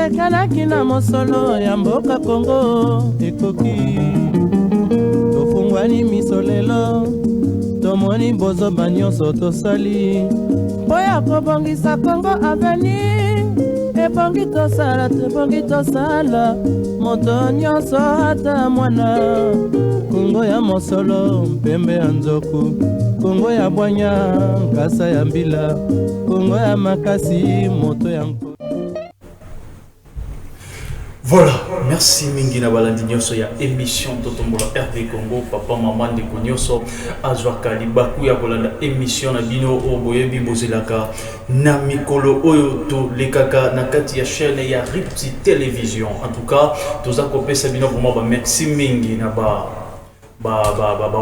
tosekanaki na mosolo ya mboka Kongo ekoki tofungwani miso lelo tomoni bozoba nyonso tosali mpo ya kobongisa Kongo avenir ebongi tosala tebongi tosala moto nyonso ata mwana Kongo ya mosolo mpembe ya nzoku Kongo ya bwanya nkasa ya mbila Kongo ya makasi moto ya nko. Voilà, merci mingi na balandi nyonso ya émission Totombola RD Congo papa maman de Konyoso azwaka libaku ya kolanda émission na bino oboyebi bozelaka na mikolo oyo to lekaka na kati ya chaîne ya Ripti Télévision. En tout cas, toza kopesa bino vraiment ba merci mingi na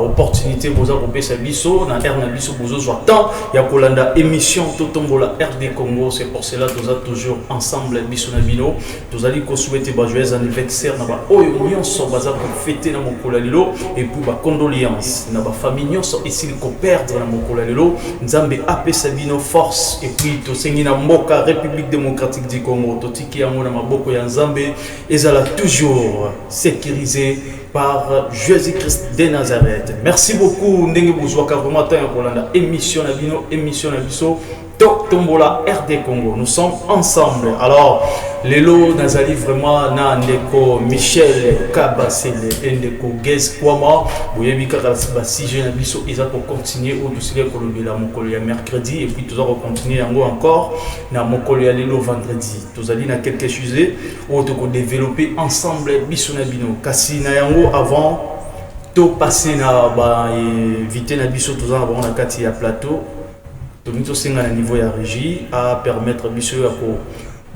opportunité boza kopesa biso na air na biso bozo zwa temps ya kolanda émission Totombola RD Congo. C'est pour cela toza toujours ensemble biso na bino tozali ko souhaiter ba joyeux anniversaire na ba oyo nyonso baza ko fêter na mokolo lelo et puis ba condoléances na ba famille nyonso esili ko perdre na mokolo lelo nzambe apesa bino force et puis to sengi na mboka République démocratique du Congo totiki yango na maboko ya nzambe ezala toujours sécurisé par Jésus-Christ de Nazareth. Merci beaucoup ndenge bozwaka vraiment temps ya kolanda émission na bino émission na biso Totombola RD Congo. Nous sommes ensemble. Alors lelo nazali vraiment na ndeko Michel Kabasele ndeko Gez Kwama boyebi kaka ba sujet na biso eza ko continuer au dossier ko lobela mokolo ya mercredi et puis tout ça va continuer yango encore na mokolo ya lelo vendredi. Tozali na quelques sujets où to ko développer ensemble biso na bino kasi na yango avant to passer na ba invité na biso tout ça na kati ya plateau. Nous sommes à niveau de la régie à permettre à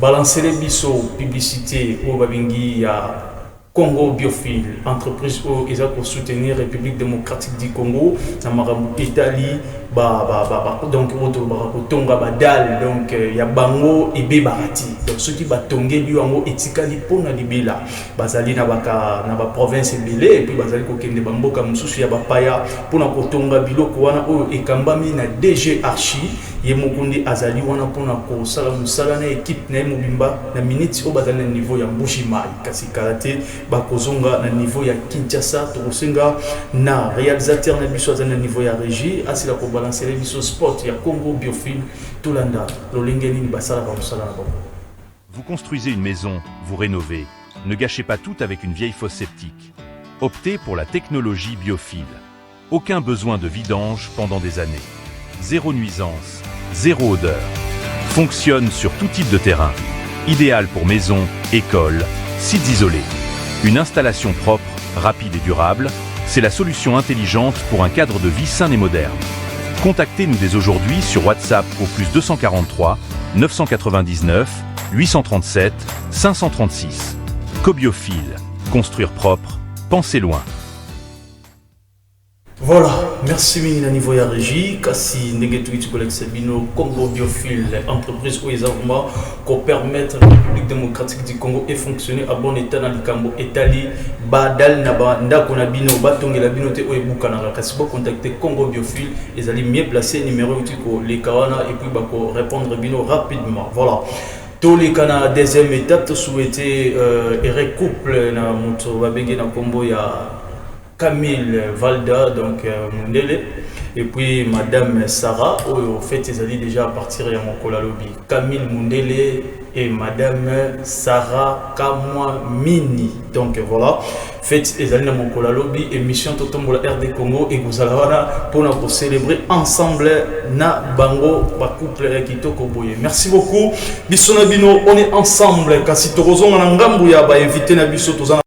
balancer les biseaux publicité au Babingi à Congo Biophile, entreprise où ils ont soutenir République démocratique du Congo, ça m'a Italie, donc Tonga Badal, donc il y a Bango et Bebarati. Donc ceux qui batongé lui en etikali pour na libela, bazali na baka na ba province belé et puis bazali ko kende bambo comme souci ya bapaya pour na kotonga biloko wana oyo ekambami na DG Archi ye mokundi azali wana pour na ko sala musala na équipe na mobimba na minute au bazali na niveau ya Mbushimai kasi karate bakozonga na niveau ya Kinshasa tokosenga na réalisateur na biso azali na niveau ya régie asila ko balancer les biso sport ya Congo Biophile Tolanda lolengeni ni basala ba musala na bango. Vous construisez une maison, vous rénovez. Ne gâchez pas tout avec une vieille fosse septique. Optez pour la technologie Biophile. Aucun besoin de vidange pendant des années. Zéro nuisance, zéro odeur. Fonctionne sur tout type de terrain. Idéal pour maisons, écoles, sites isolés. Une installation propre, rapide et durable, c'est la solution intelligente pour un cadre de vie sain et moderne. Contactez-nous dès aujourd'hui sur WhatsApp au +243 999 837 536. Cobiophile. Construire propre, penser loin. Voilà, merci Mini niveau ya régie, kasi ndenge tuitu collecte bino Congo Biophile, entreprise où ils ont pour permettre la République démocratique du Congo et fonctionner à bon état dans le Cambo Italie, badal na ba ndako na bino batongela bino te o ebuka na kasi bo contacter Congo Biophile, ils allaient mieux placer numéro utiko les kawana et puis bako répondre bino rapidement. Voilà. Tous les canaux deuxième étape souhaiter et couple na moto babenge na combo ya Camille Valda donc Mundele et puis madame Sarah au fait ils allaient déjà partir à mon lobby Camille Mundele et madame Sarah Kamwa Mini donc voilà fait ils allaient dans mon lobby émission Totombola RD Congo et vous allez pour célébrer ensemble na bango ba couple kitoko boye. Merci beaucoup bisona bino on est ensemble kasi torozonga na ngambu ya ba invité na biso tozana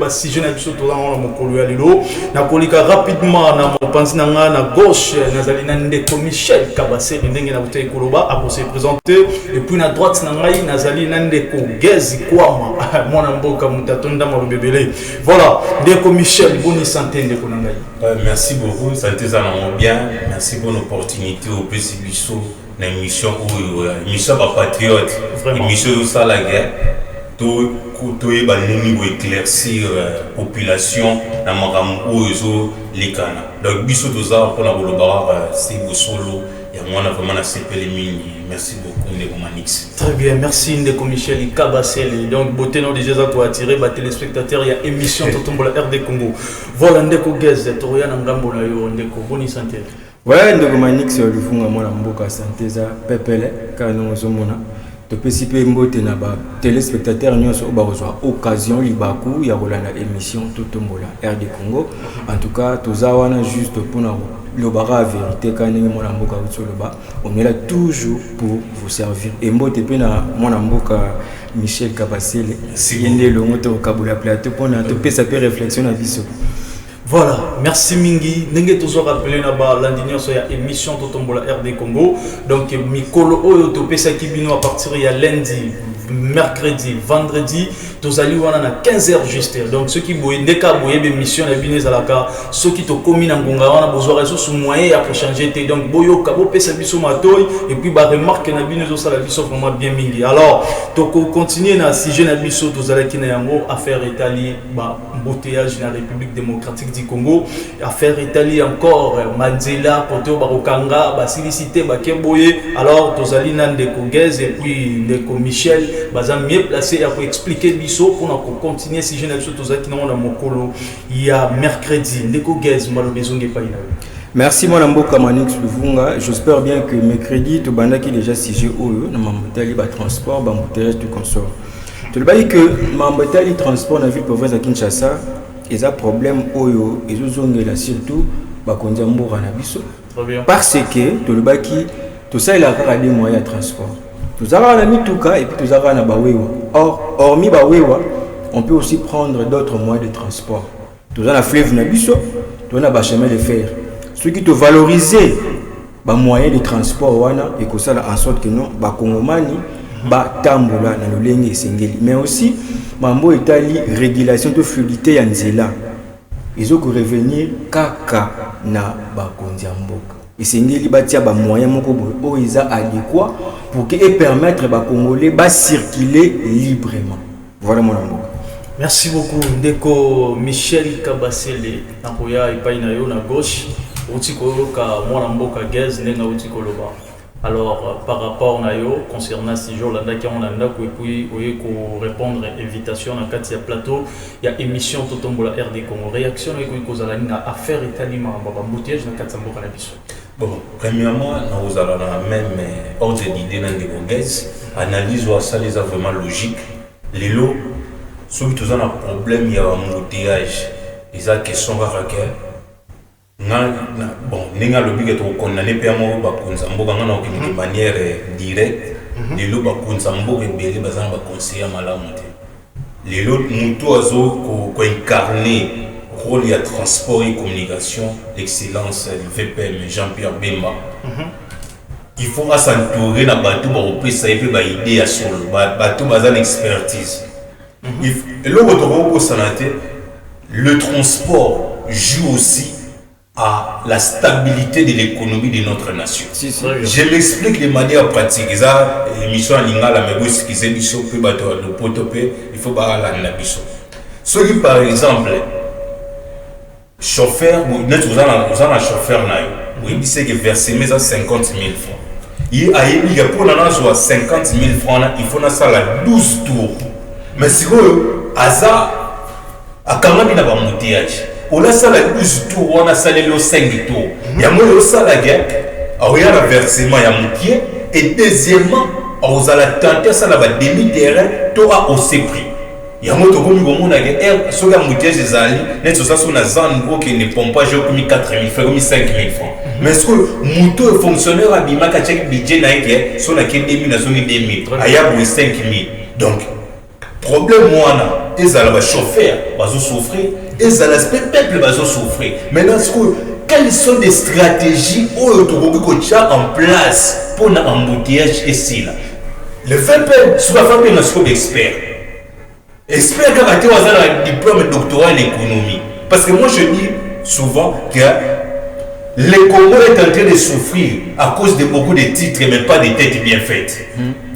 si je n'ai pas tout dans mon collier lilo na kolika rapidement na mon panzi na gauche nazali na ndeko Michel Kabasele ndenge na butei koloba a se présenter et puis na droite na ngai nazali na ndeko Gez Kwama mwana mboka mutatonda mo bebele. Voilà ndeko Michel bonne santé ndeko na ngai. Merci beaucoup santé ça na bien merci pour l'opportunité au plus biso na émission ou émission ba patriote émission ça la guerre tout y a éclaircir la population dans le les canaux. Donc, biso doza pour la bolobar c'est solo ya moi on a vraiment accepté les mini. Merci beaucoup Ndeko Manix. Très bien, merci Ndeko Michel Kabasele. Donc beauté non déjà ça pour attirer les téléspectateurs, il y a émission Totombola RD Congo. Voilà Ndeko Gez, Toria Ngambo na yo Ndeko bonne santé. Ouais, Ndeko Manix le funga mwana mboka santé za pepele kana zomona. To participer mbote na ba téléspectateurs nyonso ba reçoit occasion libaku ya rolanda émission Totombola RD Congo. En tout cas, tozawana juste pour le bara vérité quand mwana mboka utoloba, on est là toujours pour vous servir. Et mbote pe na mwana mboka Michel Kabasele, yende le moto kabula plateau pour na to pesa pe réflexion na biso. Voilà, merci Mingi. N'engé toujours rappelé là-bas l'indignation sur l'émission Totombola RD Congo. Donc, Mikolo Oyo Topesa Kibino à partir de lundi, mercredi, vendredi, tous allez voir à 15h juste. Donc, ceux qui boyent des cas, boyent des missions, les bines à la carte, ceux qui te comminent en Gonga, on a besoin de ressources moyens pour changer. Donc, boyo kabo pesa biso matoy et puis bah remarque na bines au la biso vraiment bien Mingi. Alors, donc continuer na si jeune biso tous allez qui na yango affaire Italie, bah embouteillage dans la République démocratique du Congo, affaire Italie encore, Mandela, Poto Barokanga, Basilicité, Bakeboye, alors Tozali Ndeko Gez et puis Ndeko Michel, Bazam mieux placé pour expliquer biso pour continuer si je n'ai pas Tozali qui n'ont pas Mokolo, il y a mercredi, Ndeko Gez, Malobezong et Païna. Merci mon amboka Manix Luvunga. J'espère bien que mercredi, tu banda qui déjà sujet au na mambotali ba transport, ba embouteillage du consort. Tu le dis que mambotali transport na ville province à Kinshasa. Et ça problème oyo et là surtout bakonza mbora na biso parce que to le baki tout ça il a des moyens de transport tout ça na mituka et puis tout ça na bawewa hormis bawewa on peut aussi prendre d'autres moyens de transport tout ça na fleuve na biso tout na ba chemin de fer ceux qui te valoriser ba moyens de transport wana et que ça en sorte que non ba kongomani ba tambola na lolenge esengeli mais aussi mambo etali régulation de fluidité ya nzela ezoko revenir kaka na bakonzi ya mboka esengeli batia ba moyen moko boye o eza adéquat pour que et permettre ba congolais ba circuler librement. Voilà mon amour. Merci beaucoup Ndeko Michel Kabasele na koya ipai na yo na gauche utiko ka mwana mboka Gez nenga utiko loba. Alors, par rapport à yo, concernant ces jours-là, on a puis répondre à l'invitation dans le plateau, il y a émission Totombola RD Congo. Réaction avec la affaire Italien, embouteillage dans le Katsambo Cannabis. Bon, premièrement, nous allons la même ordre d'idée dans les Gez, analyse ou ça les vraiment logique. Les lots, ceux qui ont un problème, il y a un embouteillage. Ils ont une question bon, ninga lobi que tu condamné pemo bakunza mboka ngana de manière directe lelo bakunza mboka ebele bazana ba conseiller malamu te lelo mutu azo ko incarner rôle ya transport et communication l'excellence du VPM Jean-Pierre Bemba il faut s'entourer na bato ba opesa et ba idée ya solo bato bazana expertise et le retour santé le transport joue aussi à la stabilité de l'économie de notre nation. Si. Je m'explique de manière pratique. Ça, l'émission en lingala, mais vous excusez, il faut pas la biso. Ceux qui, par exemple, chauffeur, vous avez un chauffeur, vous dites que verser 50 000 francs. Il y a pour 50 000 francs, il faut ça 12 tours. Mais si vous avez un embouteillage. On a ça la 12 tours, on a ça les 5 tours. Il y a moins ça la guerre, il y a le versement, il y a mon pied. Et deuxièmement, on a la tenter ça la demi-terrain, tu as aussi pris. Il y a moins de gens qui ont guerre, ceux qui ont monté des alliés, net sur ça, sur la zone qui ne pompe pas, j'ai commis 4 000 francs, commis 5 000 francs. Mais ce que mon fonctionnaire a dit, ma check budget n'a été, sur la 2 000, la zone 2 000, il y a 5 000. Donc, problème, moi, les alliés chauffeurs, ils souffrir. Et ça l'aspect peuple va souffrir. Maintenant, quelles sont les stratégies où tu as en place pour l'embouteillage ici là? Le VPM, c'est pas faire un expert. Expert quand tu as un diplôme doctoral en économie. Parce que moi je dis souvent que le Congo est en train de souffrir à cause de beaucoup de titres, mais pas de têtes bien faites.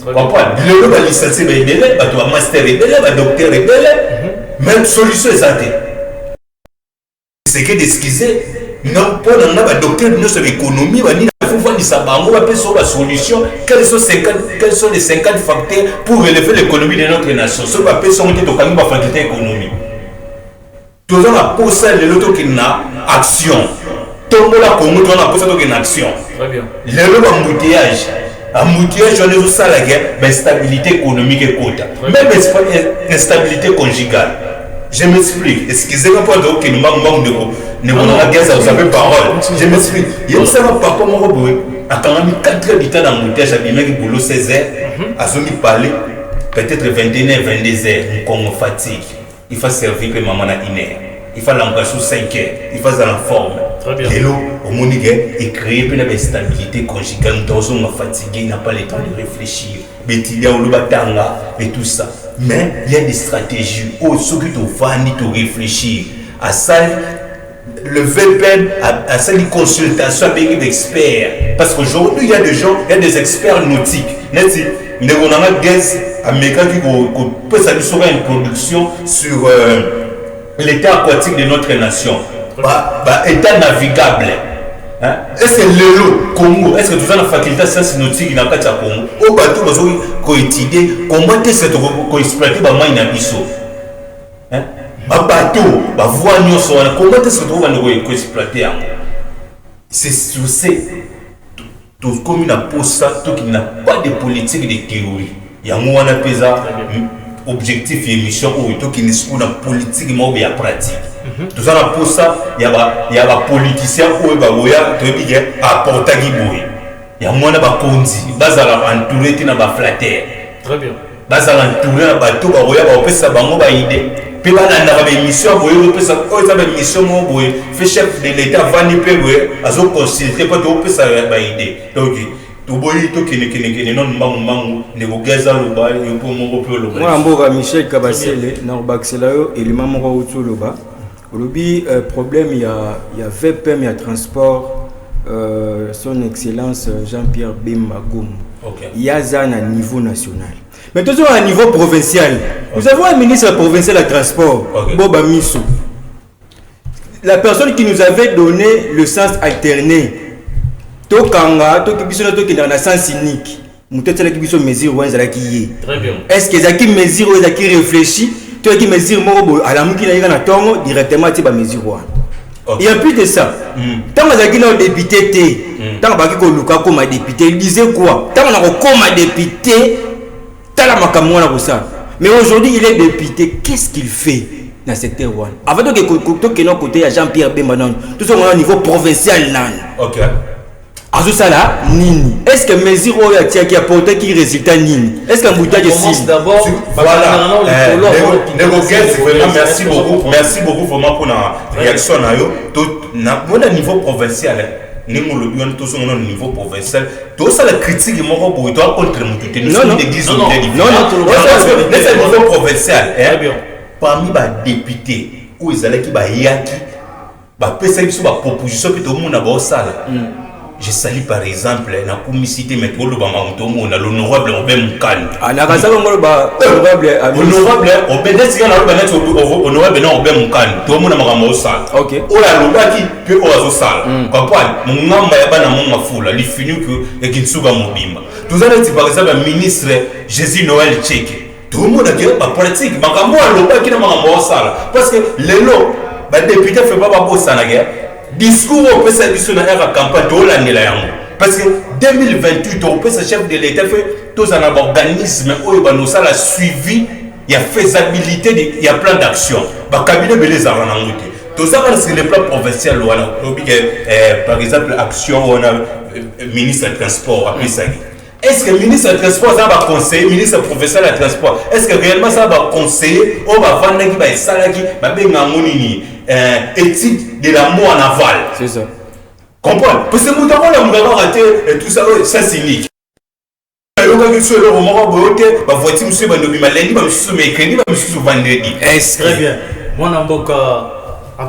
Le lot va licencier, tu as un master, un docteur, même solution est santé. C'est que d'excuser, non, pour un docteur de notre économie, faut voir ça, on va sur la solution. Quels sont les 50 facteurs pour relever l'économie de notre nation? Ce qu'on appelle son faculté économique. Tout ça, on a posé l'autre qui n'a action. Tout le monde a posé l'autre qui n'a action. Très bien. Le embouteillage. Embouteillage, on est au salaire, mais stabilité économique et quota. Même instabilité conjugale. Je m'explique. Excusez-moi pour dire que nous manquons de vous avez parole. Je m'explique. Il y a un papa, comment on peut. À quand même 4 heures du temps d'embouteillage, à bien que boulot 16 heures, à ce qui parler, peut-être 21 heures, 22 heures, on fatigue. Il faut servir que maman a 1 heure. Il faut l'engager sous 5 heures. Il faut la forme. Très bien. Et là, au monde et créer une stabilité conjugale. Nous sommes fatigués, il n'a pas le temps de réfléchir. Il y a et tout ça. Mais il y a des stratégies. Ceux qui te réfléchir. À ça, le VPN, à ça, les consultations avec des experts. Parce qu'aujourd'hui, il y a des gens, il y a des experts nautiques. Nous avons un gaz américain qui peut s'assurer une production sur l'état aquatique de notre nation. État navigable. Hein? Est-ce que le Congo, est-ce que tu as la faculté de sciences nautiques dans le Congo? Au bateau, vous avez étudié comment est-ce que tu as exploité le biso? Bateau, voie comment est-ce que tu as exploité? C'est sur ces. Comme il n'a pas ça, il n'a pas de politique de théorie. Il y a un objectif et mission où il y a une politique et une pratique. Tout ça, pour ça, il y a des politiciens qui ont apporté des bois. Il y a moins de condi, ils sont entourés de flatteur. Très bien. Ils sont entourés de bateaux, ils ont des idées. Puis, ils ont des missions, ils ont des missions, fait chef de l'État, ils ont consulté pour des idées. Donc, moi, Michel Kabasele, Aujourd'hui, problème, il y a VPM, il y a transport, son excellence Jean-Pierre Bemba Goum. Okay. Il y a ça à niveau national. Mais toujours à niveau provincial. Okay. Nous avons un ministre provincial de transport, okay. Boba Misso. La personne qui nous avait donné le sens alterné, Tokanga, Tokibiso, qui est dans le sens unique. Très bien. Est-ce que Zaki mesure ou Zaki réfléchit? Tu as dit mesure à la mouki na tongo directement tu vas mesure. Et en plus de ça, tant que tu as député, tant que tu as comme député, il disait quoi? Tant que tu as comme député, tu as la makamouana pour ça. Mais aujourd'hui, il est député, qu'est-ce qu'il fait dans ce secteur? Avant que tu aies côté à Jean-Pierre Bemba, tout ça au niveau provincial. Ok. Nini. Est-ce que mesure qui a apporté qui résultat Nini? Est-ce qu'un bouteille de commence d'abord. Voilà. Merci beaucoup. Merci beaucoup vraiment pour la réaction. Au niveau provincial, nous avons tous au niveau provincial. Tout ça, la critique est mort pour toi contre le non, niveau provincial. Parmi les députés, où ils allaient qui yaki, proposition que tout le monde a beau ça. Je salue par exemple la comicité métro l'honorable Robert Moukane. Honorable Robert Moukane. Tout le monde a marre ça. Ok. Oh la lobaki puis oh ça. Papa, mon ngamba ya bana mon mafula. Il finit que et kinsuga mobimba. Tout ça c'est par exemple le ministre Jésus Noël Tchèque. Tout le monde a dit pas politique. Makambo a lobaki na marre ça. Parce que les lots, les députés fait pas pour ça la guerre. Discours au PSA du Sénat à campagne de l'année. Parce que 2028, au PSA chef de l'État fait tous un organisme où il a suivi, il y a faisabilité, il y a plein d'actions. Le cabinet de les arrangements. Tout ça, c'est le plan provincial. Par exemple, action, on a ministre du Transport à PSA. Est-ce que le ministre du Transport va conseiller, le ministre professionnel du Transport, est-ce que réellement ça va conseiller, on va vendre qui va salaki, va bien éthique de la mort en aval. C'est ça. Comprends? Parce que nous avons la raté et tout ça, ça c'est unique. Très bien. Moi, en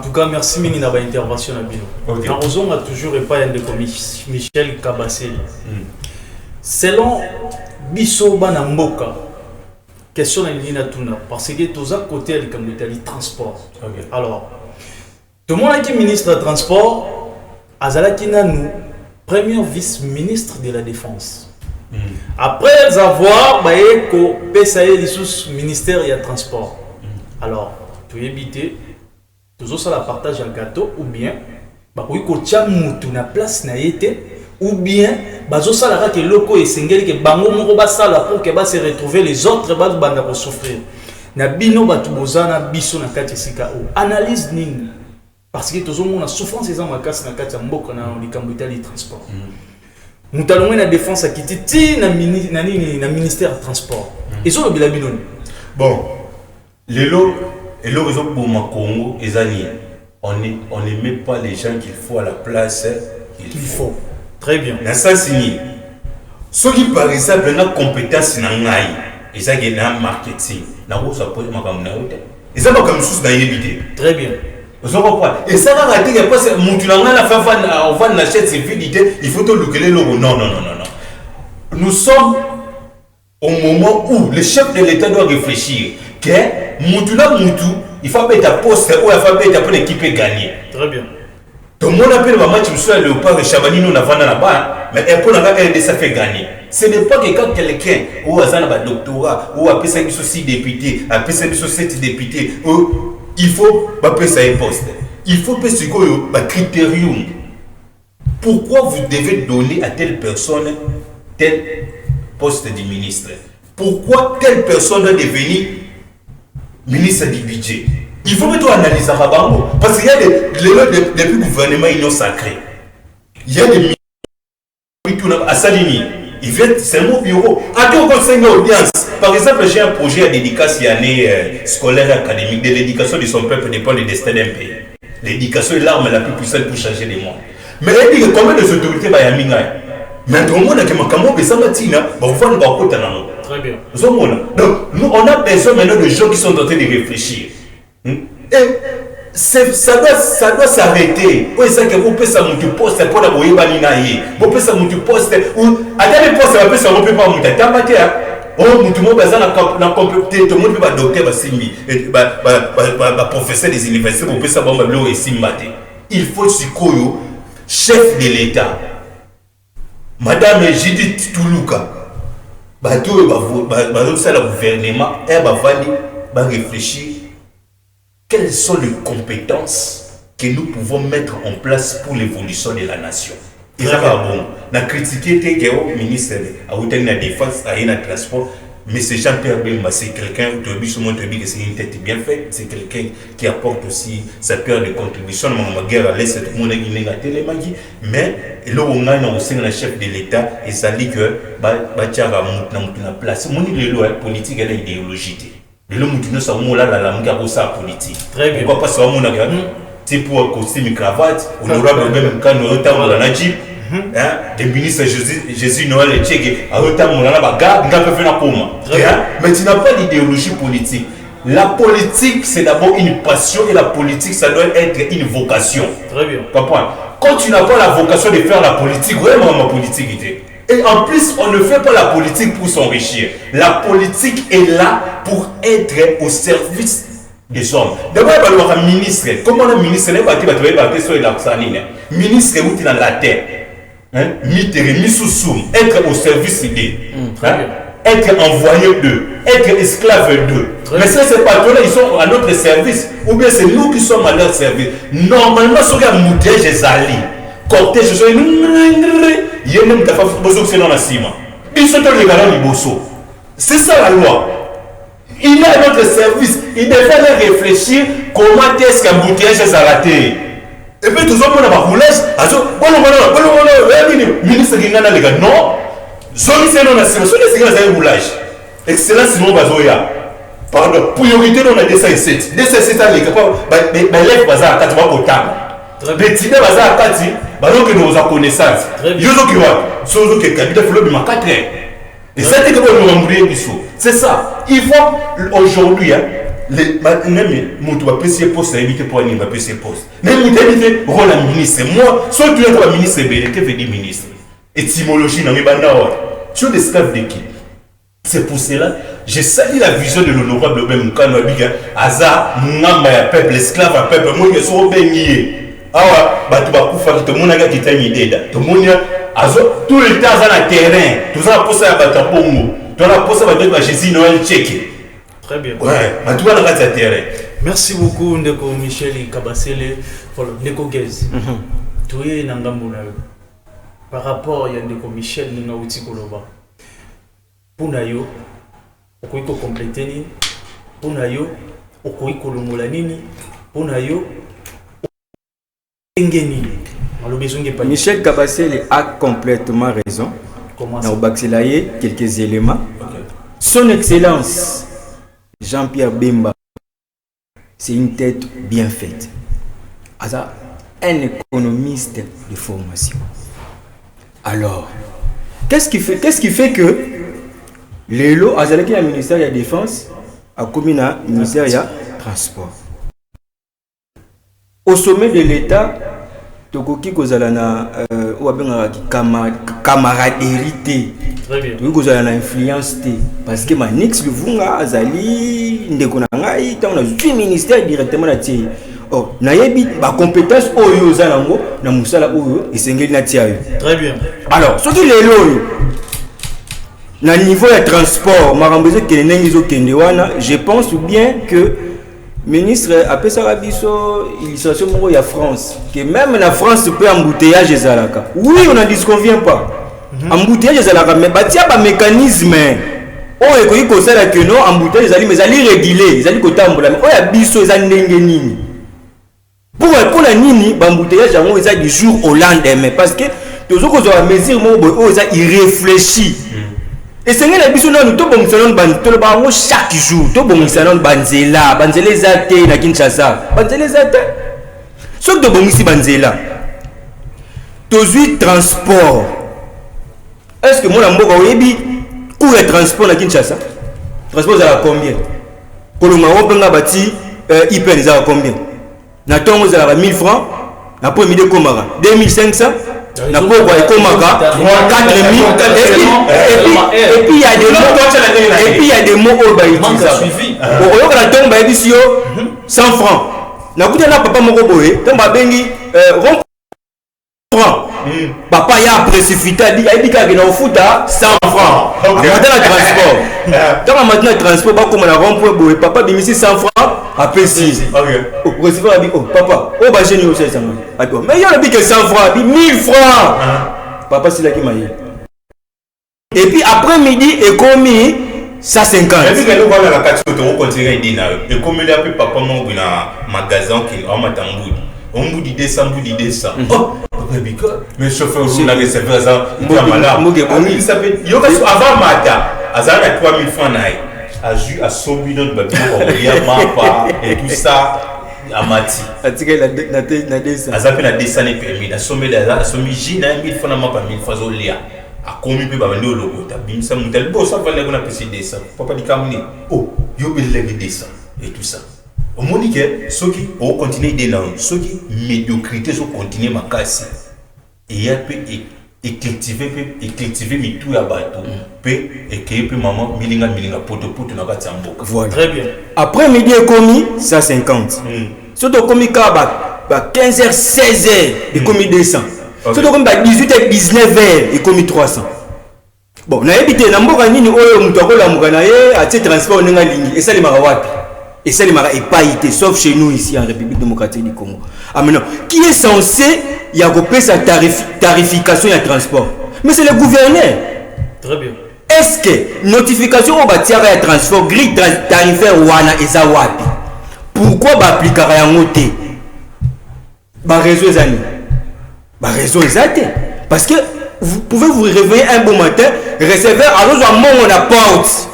tout cas, merci Mini na ba intervention na bino. Nous avons toujours pas un de Michel Kabasele. Selon Bisso Banamboka, question à l'Ina Tuna, parce que tous à côté du transport. Alors, tout le monde qui est ministre du transport, Azala qui n'a nous premier vice-ministre de la Défense. Après avoir PSAE le ministère et transport. Alors, tu éviter, toujours ça la partage un gâteau, ou bien, oui, tu as na place na été, ou bien, ça la que loko et sengeli que bango moko basala pour que se retrouver les autres banda ko souffrir. Na bino batu bozana biso na kati sika o. Analyse nini? Parce que toujours on a souffrance les makas na kati mboko na likambo itali transport. Mutalonga na défense a quitté na ministère de transport. Et sur le bilabino. Bon, et le réseau pour ma Congo, on ne met pas les gens qu'il faut à la place qu'il faut. Très bien. Dans ça, c'est ceux qui par exemple ont compétence dans l'AI, ils ont un marketing. Ils ont comme chose dans l'idée. Très bien. Et ça va rater, il n'y a pas ce on va acheter ces vidités, il faut te louer le non. Nous sommes au moment où le chef de l'État doit réfléchir que il faut mettre un poste ou il faut mettre pour l'équipe gagner. Très bien. Tout le monde appelle le match sur le parc de Chabani, nous avons là-bas, mais pour la RD, ça fait gagner. Ce n'est pas que quand quelqu'un ou a un doctorat ou a fait 6 députés, a fait 7 députés, il faut passer ça un poste. Il faut passer un critérium. Pourquoi vous devez donner à telle personne tel poste de ministre? Pourquoi telle personne doit devenir ministre du budget? Il faut mettre analyser à Rabango. Parce qu'il y a depuis le gouvernement union sacré. Il y a des ministres à Salini. Ils viennent, c'est mon bureau. À tout conseil d'audience. Par exemple, j'ai un projet à dédicace année scolaire et académique. De l'éducation de son peuple dépend du destin d'un pays. L'éducation est l'arme la plus puissante pour changer les mondes. Mais il y a combien d'autorités à Yaminga? Mais tout le monde a dit très bien. Donc, nous, on a besoin maintenant de gens qui sont en train de réfléchir. Et ça doit s'arrêter. Oui, c'est que vous pouvez ça mon poste pour la boyer baninaye. Vous pouvez ça mon poste ou à tel poste ça peut ça on peut pas monter. Tamate oh tout le monde bazar na compétence tout le monde peut docteur ba simbi professeur des universités vous pouvez ça bon blo et simbate. Il faut sikoyo chef de l'État. Madame Judith Toulouka. Bato ba ça le gouvernement va réfléchir. Quelles sont les compétences que nous pouvons mettre en place pour l'évolution de la nation? Et ça va bon. On a critiqué le ministre de la Défense, à la transport, mais c'est Jean-Pierre Bemba, c'est quelqu'un qui c'est une tête bien faite, c'est quelqu'un qui apporte aussi sa pierre de contribution. Ma guerre à l'Est, tout le monde a dit, mais là on a aussi le chef de l'État et ça dit que la place. Mon politique et l'idéologie. Le monde ça on la politique. Très bien. Pourquoi pas ça on a c'est pour costume et cravate, honorable même quand nous retard dans la Jeep. Le ministre Jésus Noël et Tchèque a retard dans la bagarre, il a fait la coma. Mais tu n'as pas d'idéologie politique. La politique c'est d'abord une passion et la politique ça doit être une vocation. Très bien. Quand tu n'as pas la vocation de faire la politique, vraiment ma politique était. Et en plus, on ne fait pas la politique pour s'enrichir. La politique est là pour être au service des hommes. D'abord, il y a un ministre. Comment le ministre n'est pas sur la ministre est dans la terre. Être au service d'eux. Être envoyé d'eux. Être esclave d'eux. Mais ça, c'est pas toi là, ils sont à notre service. Ou bien c'est nous qui sommes à leur service. Normalement, si on a un moutège, les alliés. Cortège, il y a même qui dans la cima. Ils sont les galants du bosso. C'est ça la loi. Il est à notre service. Il devait réfléchir comment est-ce qu'un bouteillage s'est raté. Et puis tout le monde a un roulage. Ministre Gingana les gars, non. Zoni c'est non la cima. Zoni c'est un roulage. Excellence Simon Bazoya. Pardon. Priorité dans la D57. D57 à l'école. Mais l'élève bazar à 4 mois au temps. Les tidés bazar à 4 que nous avons connaissance. C'est ça. Il faut aujourd'hui, ministre. Moi, si tu es un ministre, que veut dire ministre? Étymologie, sur des esclaves de qui? C'est pour cela j'ai sali la vision de l'honorable Ben Moukano Abiga. Aza, Mungamba, peuple, esclave, peuple, moi, je suis au Benguier. awa bato bakufa tomonaka kitani deda tomonia azo tout le temps dans le terrain tout ça pour ça bato bongo dans la poste bato ba Jésus Noël check. Très bien. Ouais, bato na kati terrain. Merci beaucoup Ndeko Michel Kabasele voilà Ndeko Gez. Toye na ngambo na yo. Par rapport à Ndeko Michel nga uti koloba. Puna yo okoiko compléter ni puna yo okoiko longola nini puna yo engeni. Michel Kabasele a complètement raison. Comment quelques éléments. Okay. Son Excellence Jean-Pierre Bemba, c'est une tête bien faite. Un économiste de formation. Alors, qu'est-ce qui fait que les lots à le ministère de la Défense a commis le ministère de la Transport. Au sommet de l'État, tokoki kozala na camaraderie. Très bien. Tokoki kozala na influence parce que Manix Luvunga azali ndeko na ngai tant na du ministère directement na tie. Oh, na yebi ba compétence oyo zalango na musala oyo esengeli na tie. Très bien. Alors, ce qui les loyo na niveau de transport, marambezo kenengi zo kende wana, je pense bien que ministre après ça rabiso illustration moko ya France que même la France peut embouteillage ezalaka. Oui, on n'en disconvient pas. Embouteillage ezalaka mais batia ba mécanisme oyo ekoki kosala que non embouteillage ezali mais ezali régulé, ezali kotambola mais oyo biso ezali ndenge nini. Pour la nini ba embouteillage yango eza du jour au lendemain parce que toujours qu'on a mesure moko oyo eza irréfléchi. Et c'est que nous avons chaque jour, nous avons banzela zate na Kinshasa, banzela zate. Ce que nous avons banzela. Tozui transport. Est-ce que mon amour a coût de transport na Kinshasa? Transport à combien? Kolonga openga bati IPN za combien? Na tongo za 1000 francs, na premier de komara 2500. Na pour quoi komaka 4000 et puis il y a des mots au baïti ça au lieu de tomber baïti 100 francs na kuta na papa moko boye tomba bengi francs papa ya précipité dit il ka na ofuta 100 francs maintenant le transport dans maintenant le transport ba comme na rond-point boye papa bimisi 100 francs après 6 OK receveur a dit oh papa oh ba génie aussi ça mais il y a le que 100 francs 1000 francs papa c'est là qui m'a dit et puis après midi et commis 150 et puis quand on va la carte on continue dîner et comme il a pu papa mon na magasin qui on m'attendait on me dit 200 oh mais chauffeur roule la receveur ça il s'appelle yo avant matin azana 3000 francs naï a ju a sobi notre bateau on mapa et tout ça à mati atika na desa azape na desa ne permis na sommet da somi jina 1000 francs na mapa 1000 francs olia a komi pe ba ndo lokota bimsa mutel bo ça valait qu'on a payé desa papa di kamni oh yo belé desa et tout ça au monique ceux qui ont continué de là ceux qui médiocrité sont continuer ma casse et il y a peu éclectiver mi tout ya bateau pe et que pe maman milinga poto na katamboka voilà très bien après midi est commis 150 surtout commis ka ba 15h 16h et commis 200 surtout comme ba 18h 19h et commis 300 bon na habité na mboka nini oyo mutu akola mukana ye ati transport ninga lingi et ça les mara wapi et ça les mara epaité sauf chez nous ici en République démocratique du Congo ah maintenant qui est censé y a coupé sa tarification et transport mais c'est le gouverneur. Très bien. Est-ce que notification au bâtiment et transport grille tarifaire wana eza wapi pourquoi ba appliquer ya ngote ba réseau ezani ba réseau ezate parce que vous pouvez vous réveiller un bon matin receveur alors à mon la porte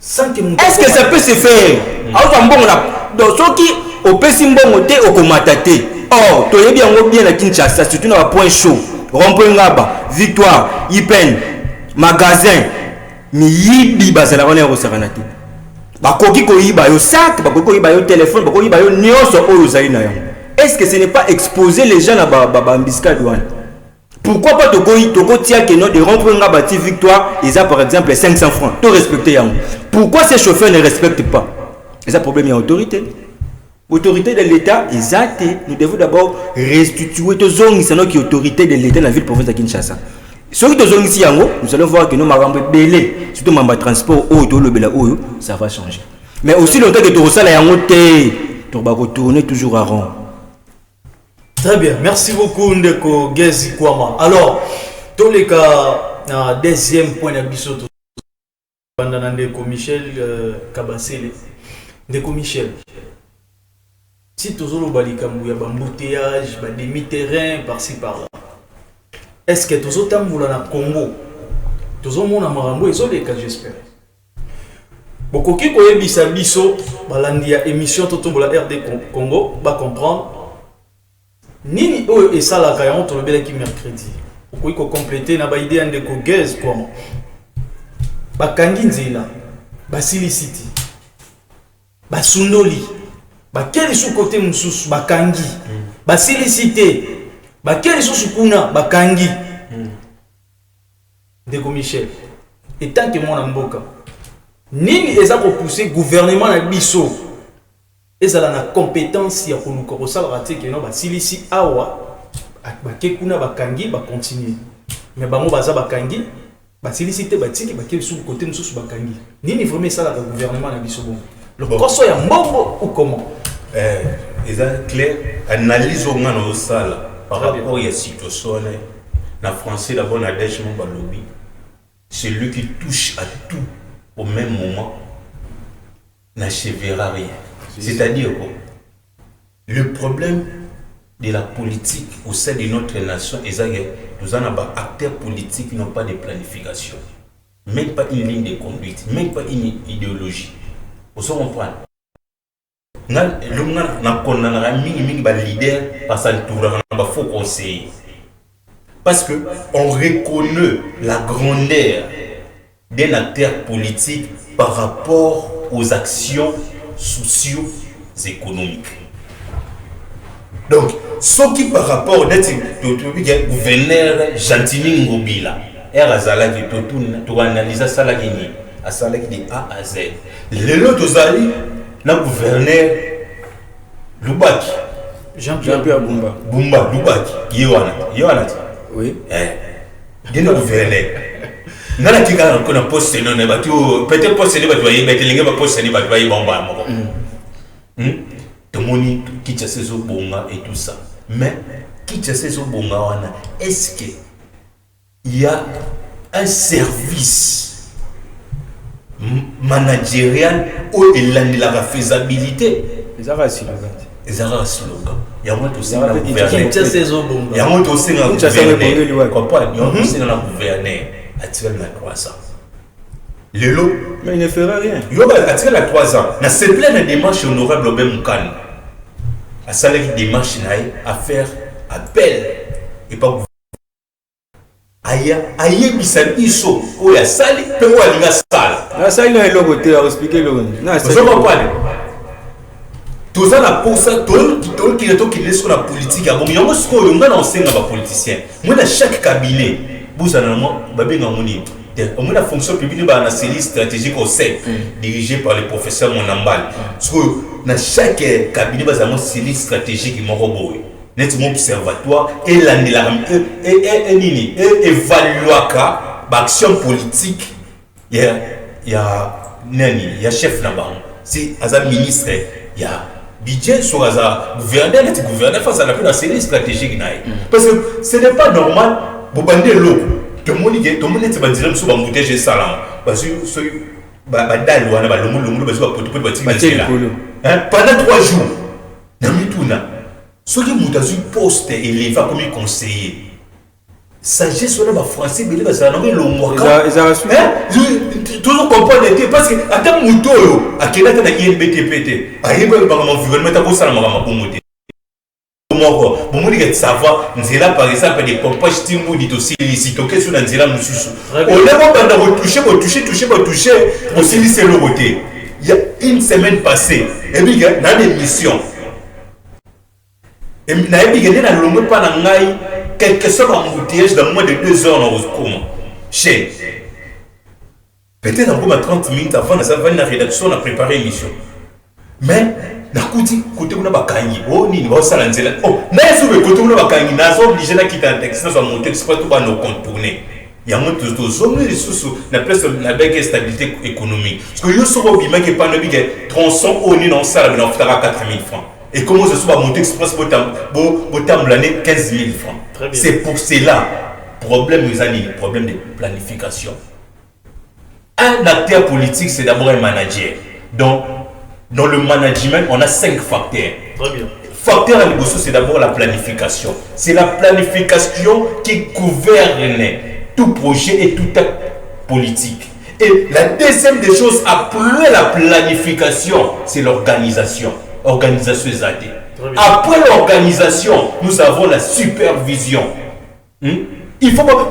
est-ce que ça peut se faire alors à mon la donc ceux qui au pesi mbongo te okomatate oh toyebi yango bien na Kinshasa surtout na point chaud rond-point ngaba Victoire IPN magasin miyibi bazala wana rosarana te bakoki ko yiba yo sac bakoki ko yiba yo téléphone bakoki yiba yo nyonso oyo zali na yango est-ce que ce n'est pas exposer les gens na ba mbisika douane pourquoi pas toko tia que non de rond-point ngaba ti Victoire ils a par exemple 500 francs to respecter yango pourquoi ces chauffeurs ne respectent pas ils a problème ya autorité Autorité de l'État, exact. Nous devons d'abord restituer toutes les autorités de l'État dans la ville province de Kinshasa. Ceux qui sont ici, nous allons voir que nos marambes belés, surtout les transports, ça va changer. Mais aussi longtemps que tu reçois la yangote, tu vas retourner toujours à rond. Très bien, merci beaucoup Ndeko Gezi Kwama. Alors, tous les cas, deuxième point d'habitude, pendant Ndeko Michel Kabasele. Ndeko Michel, si tu as un embouteillage, un demi-terrain par-ci par-là, est-ce que tu as un Congo? Tu as un Marambo, et les cas, j'espère. Beaucoup qui connaissent Bisso, balandia émission Totombola RD Congo, va comprendre. Nini o et ça la caillon to le bel qui mercredi. Beaucoup qui compléter na ba idée de Gezi Kwama. Ba kangi nzela, ba silicity, ba sundoli, ba quel sous côté mususu ba kangi, ba silicité, ba quel sous kuna ba kangi. Ndeko Michel. Et tant que mon mboka nini eza ko pousser gouvernement na biso ezala na compétence ya koluka ko sala raté que non ba silisi awa ba kekuna ba kangi ba continuer mais bango baza ba kangi ba silicité ba tiki ba ke sous côté mususu ba kangi nini vraiment ça la gouvernement na biso bon le koso ya mbongo ou comment eza clair analyse au ngana au sala par rapport à la situation na français d'abord na dèche mon balobi c'est lui qui touche à tout au même moment n'achèvera rien. C'est-à-dire quoi? Le problème de la politique au sein de notre nation est que nous avons des acteurs politiques qui n'ont pas de planification, même pas une ligne de conduite, même pas une idéologie. Vous comprenez? Nous avons un leader parce qu'il faut conseiller. Parce qu'on reconnaît la grandeur d'un acteur politique par rapport aux actions socio-économiques. Donc, ce qui par rapport au gouverneur Jantini Ngobila, tu analyses ça de A à Z. Le lot le gouverneur Lubaki. Jean-Pierre Bumba. Bumba, Lubaki. Yohanat. Oui. Il y a un gouverneur. Nana tika kona poste non ba tu peut-être poste ne ba tu y mettre linga ba poste ne ba tu y bomba moko. Tomoni qui t'a saison bonga et tout ça. Mais qui t'a saison bonga wana est-ce que il y a un service managérial où il a la faisabilité les arrêts il y a moins de ça qui t'a saison bonga. Il y a moins de ça na gouverner actuel na 3 ans. Le lot, mais il ne fera rien. Il y a actuel à 3 ans. Na c'est plein de démarches honorables au même can. À ça les démarches à faire appel et pas aïe bisal iso ou ya sali pe ou alinga sala. Na ça il a le côté à expliquer le. Na ça va pas. Tout ça la pour ça tout qui laisse la politique à bon il y a moi ce qu'on a enseigné à politicien. Moi dans chaque cabinet vous avez la fonction publique dans la série stratégique au sein, dirigée par le professeur Monambal. Dans chaque cabinet, vous avez une série stratégique qui m'a robot. Net observatoire et évaluer l'action politique. Il y a chef là-bas. C'est un ministre. Il y a budget sur un gouverneur face à la série stratégique. Parce que ce n'est pas normal. Vous bandez l'eau. Tout le monde est dire que vous avez salam. Parce que pendant 3 jours, ceux qui ont un poste élevé comme conseiller, sagesse sur le français, mais ils toujours comprendre parce que à ta moto, à quel âge tu as INBTPT, à bon savoir nzela par exemple des compost timbu dit aussi ici donc sur nzela mususu on a pas toucher aussi c'est le côté il y a une semaine passée et puis dans l'émission et na ebigende na longo pa na ngai quelque chose en embouteillage dans moins de 2 heures dans comment chez peut-être encore 30 minutes avant de la rédaction on a préparé l'émission mais nakuti côté kuna bakangi oh nini ba sala nzela oh mais sur le côté kuna bakangi nazo obligé na quitter un texte ça monter c'est pas tout ba no contourner ya moto to zone les sous na place na belle stabilité économique parce que yo so bima que pas no big tronçon oni non sala na futara 4000 francs et comment ça soit monter express botam l'année 15 000 francs c'est pour cela problème de planification. Un acteur politique, c'est d'abord un manager. Donc, dans le management, on a 5 facteurs. Très bien. Facteur à l'égosso, c'est d'abord la planification. C'est la planification qui gouverne tout projet et tout acte politique. Et la deuxième des choses, après la planification, c'est l'organisation. Organisation ZAD. Après l'organisation, nous avons la supervision. Il faut pas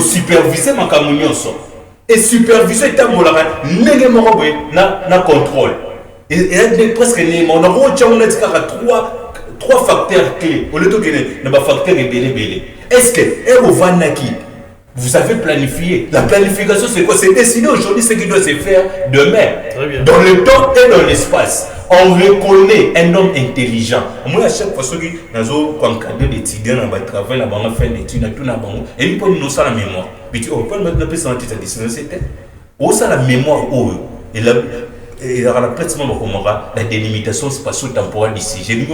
superviser ma communion. Et superviser est un mot na contrôle. Et presque on a trois facteurs clés. Au lieu de facteurs belé. Est-ce que vous avez planifié? La planification, c'est quoi? C'est décider aujourd'hui ce qui doit se faire demain. Dans le temps et dans l'espace. On reconnaît un homme intelligent. Moi, à chaque fois que nous avons des étudiants dans le travail, nous avons fait des études, et nous avons la mémoire. Mais tu peux mettre la personne qui a décidé, c'était. On a la mémoire, et la pratiquement la délimitation spatio-temporelle d'ici. J'ai dit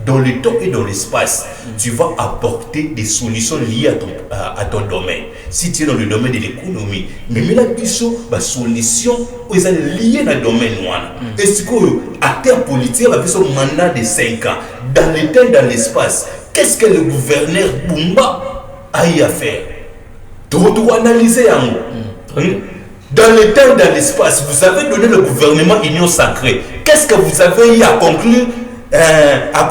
dans le temps et dans l'espace, tu vas apporter des solutions liées à ton domaine. Si tu es dans le domaine de l'économie, mais là, il y a des solutions liées à le domaine. Et ce que acteur politique a un mandat de 5 ans, dans le temps et dans l'espace, qu'est-ce que le gouverneur Bumba a eu à faire? Tu dois analyser en haut. Dans le temps et dans l'espace, vous avez donné le gouvernement Union Sacrée. Qu'est-ce que vous avez eu à conclure, à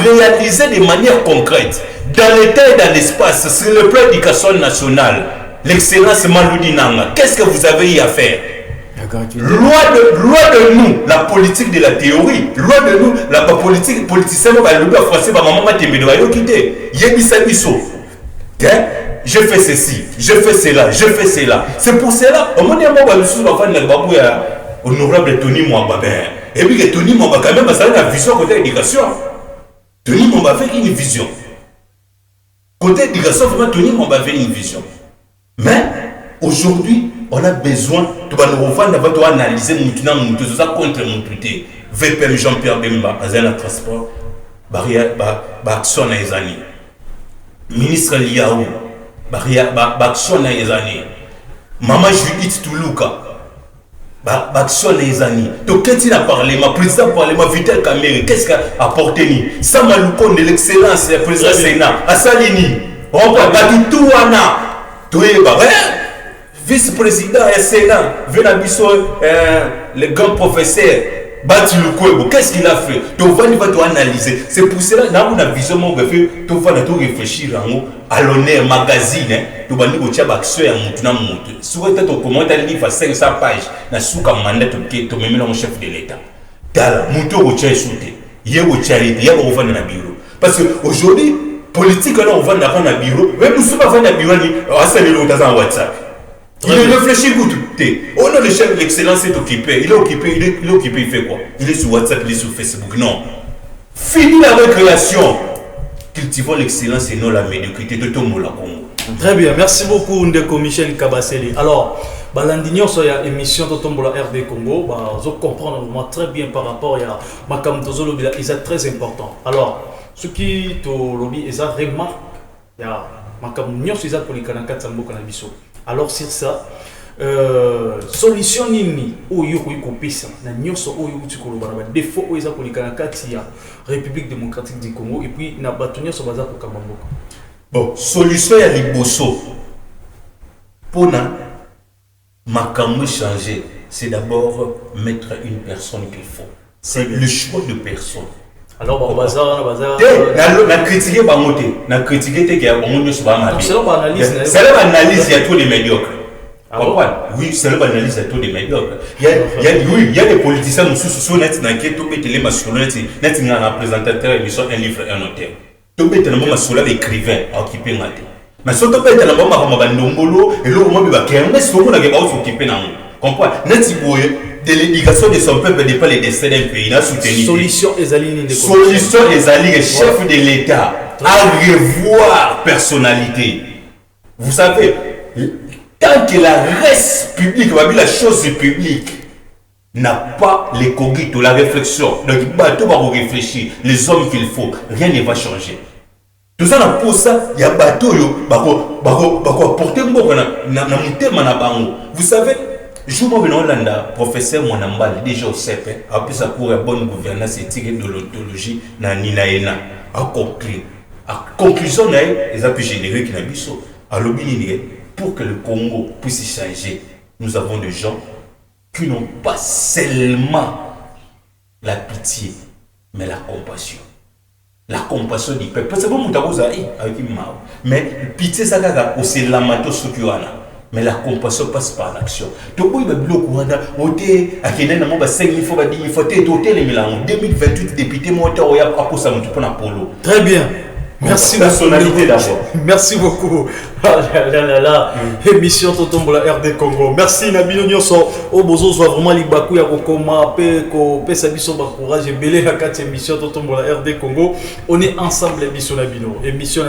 réaliser de manière concrète? Dans le temps et dans l'espace, c'est le plan d'éducation nationale, l'excellence Maloudi Nanga. Qu'est-ce que vous avez eu à faire? Loi de nous, la politique de la théorie. Loi de nous, la politique politicien, le français, maman m'a quitté. Je fais ceci, je fais cela, je fais cela. C'est pour cela, au moment où honorable Tony Mwamba, et puis Tony Mwamba quand même, ça a une vision côté éducation. Tony Mwamba avait une vision. Côté éducation, vraiment, Tony Mwamba avait une vision. Mais aujourd'hui, on a besoin de analyser tout ça contre mon puté. VPM Jean-Pierre Bemba, Azana Transport, Bakson et Zani. Ministre Liaou, Bakson et Zani. Maman Judith Toulouka, Bakson et Zani. Donc, qu'est-ce qu'il a parlé? Ma président parlé, ma Vitel Kamere, qu'est-ce qu'il a apporté? Samalouko de l'excellence, le président Sénat, Assalini, on va tout wana. Vice-président et Sénat, Venabiso, le grand professeur, Bati Lukwebo, qu'est-ce qu'il a fait? Tu vas analyser. C'est pour cela que nous avons une vision, tu vas réfléchir à l'honneur, magazine, tu vas nous dire que tu as un mot. Si tu as un commentaire, tu as 500 pages, tu as un mandat, tu as un chef de l'État. Tu as un mot qui est sauté. Il y a un bureau. Parce qu'aujourd'hui, politique, on va dans un bureau, même si on va dans un bureau, on va dans un WhatsApp. Il réfléchit tout. On a le chef de l'excellence est occupé. Il est occupé, il fait quoi? Il est sur WhatsApp, il est sur Facebook. Non. Fini la récréation. Cultivons l'excellence et non la médiocrité de tout le monde. Très bien, merci beaucoup Ndeko Michel Kabaseli. Alors, Balandignon sur l'émission de Tombola RD Congo, je comprends très bien par rapport à Makam Tozolo, c'est très important. Alors, ce qui te lobby, ils remarquent, il y a Makam Nyon, c'est pour les Kanaka Tsambo Kanabiso. Alors, sur ça, solution nini ou yoko kopisa na nyoso ou yoko tukoloba défaut ou ezako likanaka tia République démocratique du Congo et puis na batonya so baza ko kamamboka. Bon, solution ya liboso pona makambo changer, c'est d'abord mettre une personne qu'il faut. C'est le choix de personne. Alors on bazar na critiquer ba moté, na critiquer te que on nyoso ba mabi. C'est l'analyse, il y a tous les médiocres. Oui, c'est l'analyse à tous les médiocres. Il y a des politiciens qui sont net dans qui tout les masculins net un représentateur ils sont un livre un auteur. Tout bête na mama sola écrivain occupé ngate. Mais surtout bête na mama ba ndombolo et le moment ba kembe so na ke ba occupé na. Comprends? Net boye de l'éducation de son peuple n'est pas le destin d'un pays. Il a soutenu. Solution Ezaline. Solution Ezaline, chef de l'État, à revoir personnalité. Vous savez, tant que la reste publique, la chose publique, n'a pas les cogitos, la réflexion, donc bateau va réfléchir, les hommes qu'il faut, rien ne va changer. Tout ça, pour ça, il y a bateau, porter un mot, vous savez, je me suis professeur Monambal, déjà au CEP, après ça pour une bonne gouvernance éthique de l'ontologie, na ninaena, à conclure. À conclusion, les appuis généraux qui n'ont pas pour que le Congo puisse changer, nous avons des gens qui n'ont pas seulement la pitié, mais la compassion. La compassion du peuple. Parce que bon, avec une mao. Mais pitié, ça va aussi la mato sukiwana. Mais la compassion passe par l'action. Tu peux me bloquer au Rwanda. Oté, à qui n'est pas 5 000 fois, 10 000 fois, tu es toté les Milan. 2028 député, moi, tu as pour ça, tu peux Polo. Très bien. Merci personnalité d'abord. Merci beaucoup. Émission Totombola RD Congo. Merci Nabino Nyonso. Au bozo soit vraiment libaku ya kokoma pe ko pe sabiso ba courage belé la 4e émission Totombola RD Congo. On est ensemble émission Nabino. Émission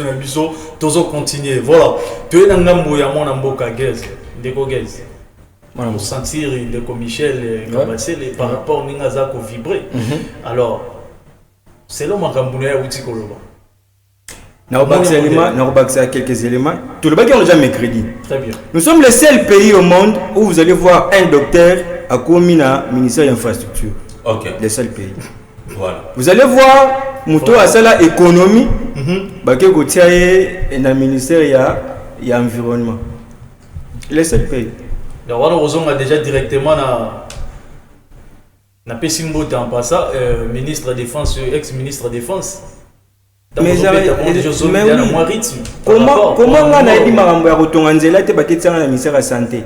Nabiso. Tozo continuer. Voilà. Tu es dans ngambo ya mona mboka gaz. Ndeko gaz. Pour sentir Ndeko Michel Kabasele par rapport ninga za ko vibrer. Alors selon makambo ya uti koloba. N'a quelques éléments. Tout le bac, on a déjà mercredi. Très bien. Nous sommes le seul pays au monde où vous allez voir un docteur à Komina, ministère de l'Infrastructure. Ok. Le seul pays. Voilà. Vous allez voir, Mouto à la économie, Baké Gautier et le ministère il y a environnement. Le seul pays. Donc, on a déjà directement na Pessimbo en passant, ministre de Défense, ex-ministre de Défense. Mais comment on a dit marambo ya kotonganzela te baketsanga na ministère de la santé.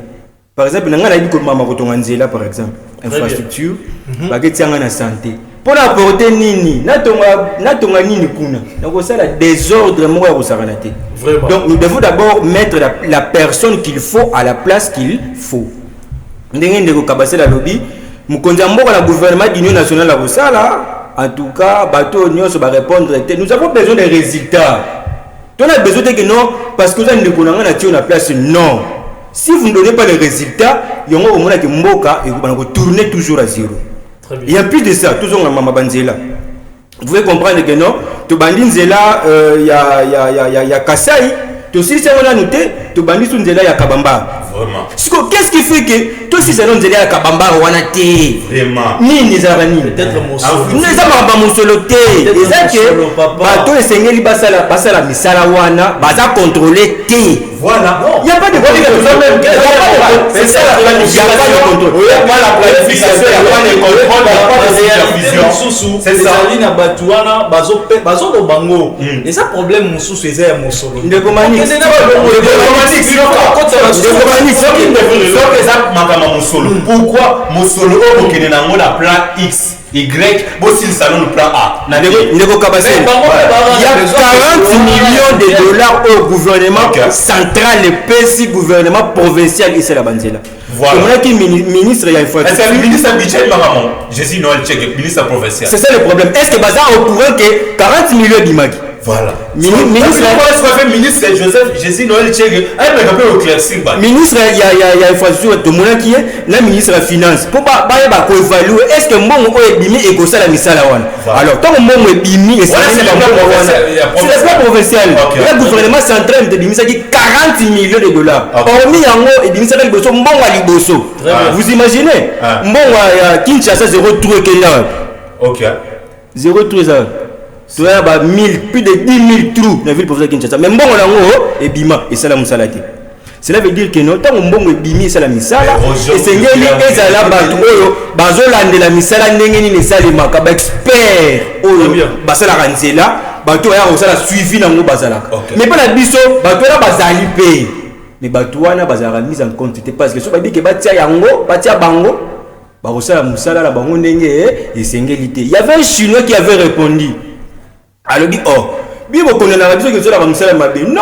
Par exemple, on a dit que maman kotonganzela par exemple, infrastructure, baketsanga na santé. Pour apporter nini, na tonga nini kuna. Donc ça la désordre mo ya kosaranate. Vraiment. Donc nous devons d'abord mettre la personne qu'il faut à la place qu'il faut. Ndenge ndeko kabasela lobby, mukonzi mboka la gouvernement d'union nationale la kosala. En tout cas, bateau va répondre. Nous avons besoin des résultats. On a besoin de que non, parce que vous avez une place. Non. Si vous ne donnez pas les résultats, il y a un moment qui mboka et vous tourner toujours à zéro. Il y a plus de ça. Toujours dans Mama Banzela. Vous pouvez comprendre que non. Tu bandinzela, il y a Kasai. Tu aussi si on a noté, tu bandinzela, il y a Kabamba. Vraiment. Qu'est-ce qui fait que toi si c'est l'on à Kabamba wanate vraiment ni zarani peut-être mon solo nous avons pas mon solo té c'est que bateau les sengeli basala misala wana baza contrôler té voilà il y a pas de contrôle c'est ça la planification il y a pas la planification il y a pas de contrôle il y a pas de supervision c'est ça alina batuana bazo do bango et ça problème mususu eza ya mosolo ndeko mani pourquoi Mosolo qui est dans le plan X, Y, aussi le salon le plan A. Il y a 40 millions de dollars au gouvernement central et petit gouvernement provincial ici à la Banzela. Voilà. Qui ministre il y a une fois. C'est le ministre budget maman. Jésus Noël Tchèque, ministre provincial. C'est ça le problème. Est-ce que Baza au courant que 40 millions d'imagi? Voilà. Ministre Joseph Jésus Noël Tchèque, elle m'a peu éclairci. Ministre il y a infrastructure de mon qui est la ministre de la finance. Pour pas évaluer est-ce que mon est bimi et gossa la misala wana. Alors tant mon est bimi et c'est le plan provincial. Le gouvernement central de bimi ça dit 40 millions de dollars. Hormis yango et bimi ça avec bosso mbonga liboso. Vous imaginez? Mbonga Kinshasa 0,3 Kenya. OK. 0,3 tu as plus de 10 000 trous dans la ville provinciale de Kinshasa. Mais bon, on a et bima et ça la musalati. Cela veut dire que non, tant on bon et bimi ça la misala et c'est ngeli et ça la batu oyo bazolande la misala ndenge ni salima ka ba expert oyo basala ranzela batu ya osala suivi na ngo bazala. Mais pas la biso batu la bazali pe. Mais batu wana bazala mise en compte parce que so ba dit que batia yango batia bango ba osala musala la bango ndenge et c'est ngeli te. Il y avait un chinois qui avait répondu. Alors dit oh bibo konela biso ke zola musala mabe non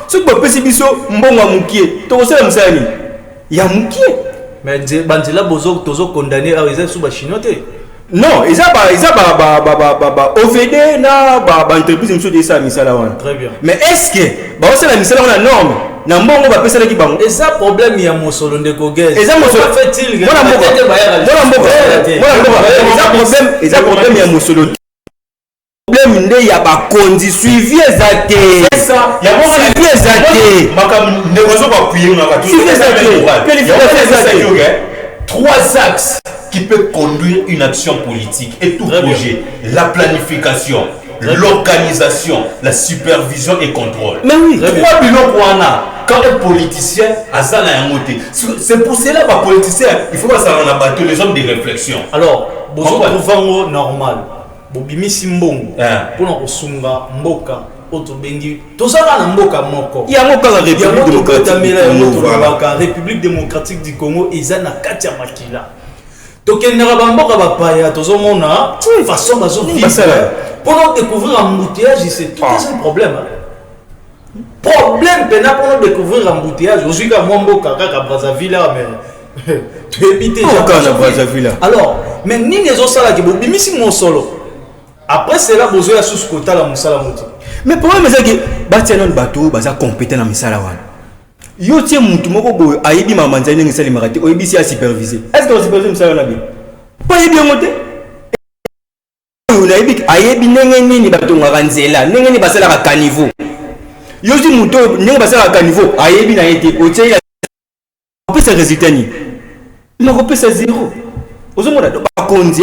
ce que pesi biso mbonga mukie to sala musala ni ya mukie mais banzela bozo tozo condamné à les sous chinois. Non, ils ont OVD na entreprise monsieur de ça misala wana. Très bien. Mais est-ce que c'est la misala wana norme na mbongo ba pesa ki bango? Et ça problème il y a Mosolo Ndeko Gez. Et ça Mosolo fait-il? Voilà problème il y a Mosolo. Problème ndé ya ba kondi suivi ezate. C'est ça. Ya bongo suivi ezate. Makam ndeko ba kuyer na ba. Suivi ezate. 3 axes qui peuvent conduire une action politique et tout Très projet. Bien. La planification, l'organisation, la supervision et contrôle. Mais oui. 3 bilans pour quand un politicien a ça dans un côté. C'est pour cela que les politiciens, il faut pas s'en abattre les hommes de réflexion. Alors, vous trouvez normal. Bobimi Simbongo. Pour nous sunga mboka. Otobengi. Tout ça dans mboka moko. Il y a un République démocratique du Congo. Ils ont na katia makila. Tokendera bamboka bapaya tozomona façon bazo vivre pour nous découvrir embouteillage c'est tout un problème pour nous découvrir embouteillage aujourd'hui ka mboka kaka Brazzaville mais tu habiter Brazzaville alors mais ni les autres sala ki bimisi mon solo après cela besoin ya sous kota la musala moti mais problème c'est que batiana bato baza compétent na misala wana yo tie mutu moko boyo ayibi mamanzani ngi sali marati oyibisi ya superviser est-ce que on supervise msala na bien pas yibi ngote yo ayibi ayibi nenge nini bato ngaka nzela nenge ni basala ka caniveau yo ti mutu nenge basala ka caniveau ayibi na yete otie ya pesa résultat ni na ko pesa zéro ozomona ba konzi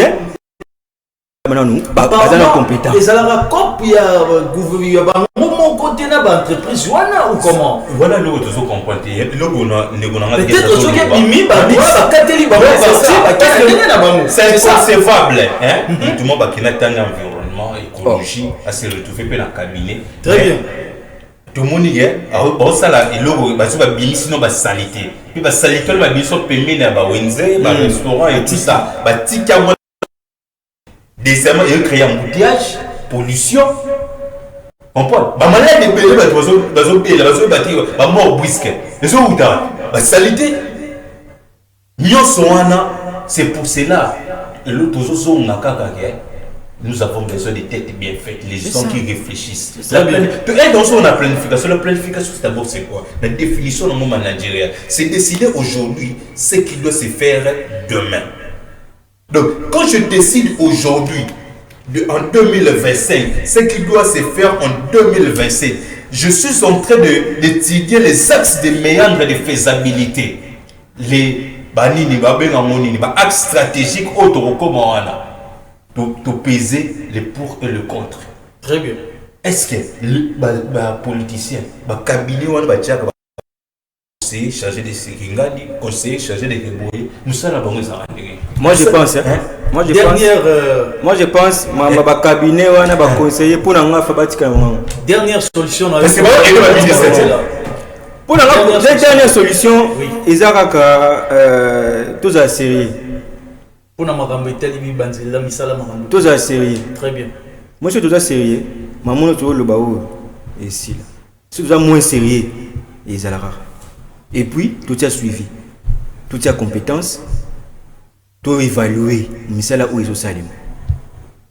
maintenant baza na compétent les ala copie ya gouvernement mon côté na ba entreprise wana ou comment voilà le autres comprendre le peut-être ce que bimi ba kateli ba c'est inconcevable hein tout le monde va kina tanga environnement écologie à se retrouver pe na cabinet très bien tout le monde y est au sala et logo ba so ba bimi sinon ba salité puis ba salité ba bimi so pembe na ba wenze ba restaurant et tout ça ba tika décemment il crée embouteillage pollution on peut ba malade de ba bazo payer bazo bâtir ba mort brusque les autres ba salité nyonso wana c'est pour cela et l'autre zo ngaka nous avons besoin de têtes bien faites les gens qui réfléchissent dans son planification la planification c'est d'abord c'est quoi la définition dans le monde managérial c'est décider aujourd'hui ce qui doit se faire demain. Donc, quand je décide aujourd'hui, en 2025, ce qui doit se faire en 2027, je suis en train d'étudier les axes de méandre de faisabilité. Les axes stratégiques autres comme on a. De peser les pour et le contre. Très bien. Est-ce que les politiciens, les cabinets, conseiller chargé de Sekingadi, conseiller chargé de Keboye, nous sommes là moi je pense moi je pense ma cabinet wana ba conseiller pour nga fa batika nga dernière solution parce que ba pour la dernière solution ezaka tous à série pour na makambo etali bi banzela misala makambo tous à série très bien moi je suis tous à série mamono to lo baou et si là si vous êtes moins sérieux ezalaka. Et puis, tout est suivi. Tout est compétence. Tout évaluer. Mais c'est là où ils ont salué.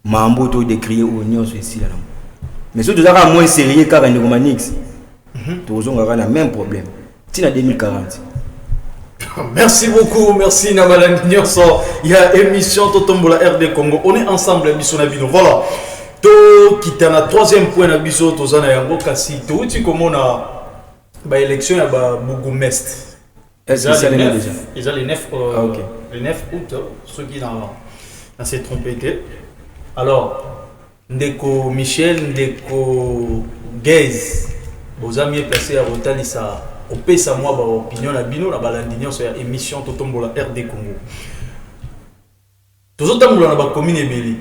Mambo tout décrié au nion ici là. Mais si tu as moins sérieux car un Romanix, tu auras le même problème. C'est en 2040. Merci beaucoup, merci Namalan Nyonso. Il y a émission Totombola RD Congo. On est ensemble, Bisso Nabino. Voilà. To qui est le troisième point de Bisso Tozana Yango Kassi. To tu comme on a bah élection à Bourgmestre. Est-ce que c'est déjà ils ont les 9 août ceux qui dans s'est trompé. Alors Ndeko Michel Ndeko Gez vos amis placés à Rotali ça au pesa moi ba opinion la bino la balandinion sur émission Totombola RD Congo. Tous autres na ba commune Ebeli.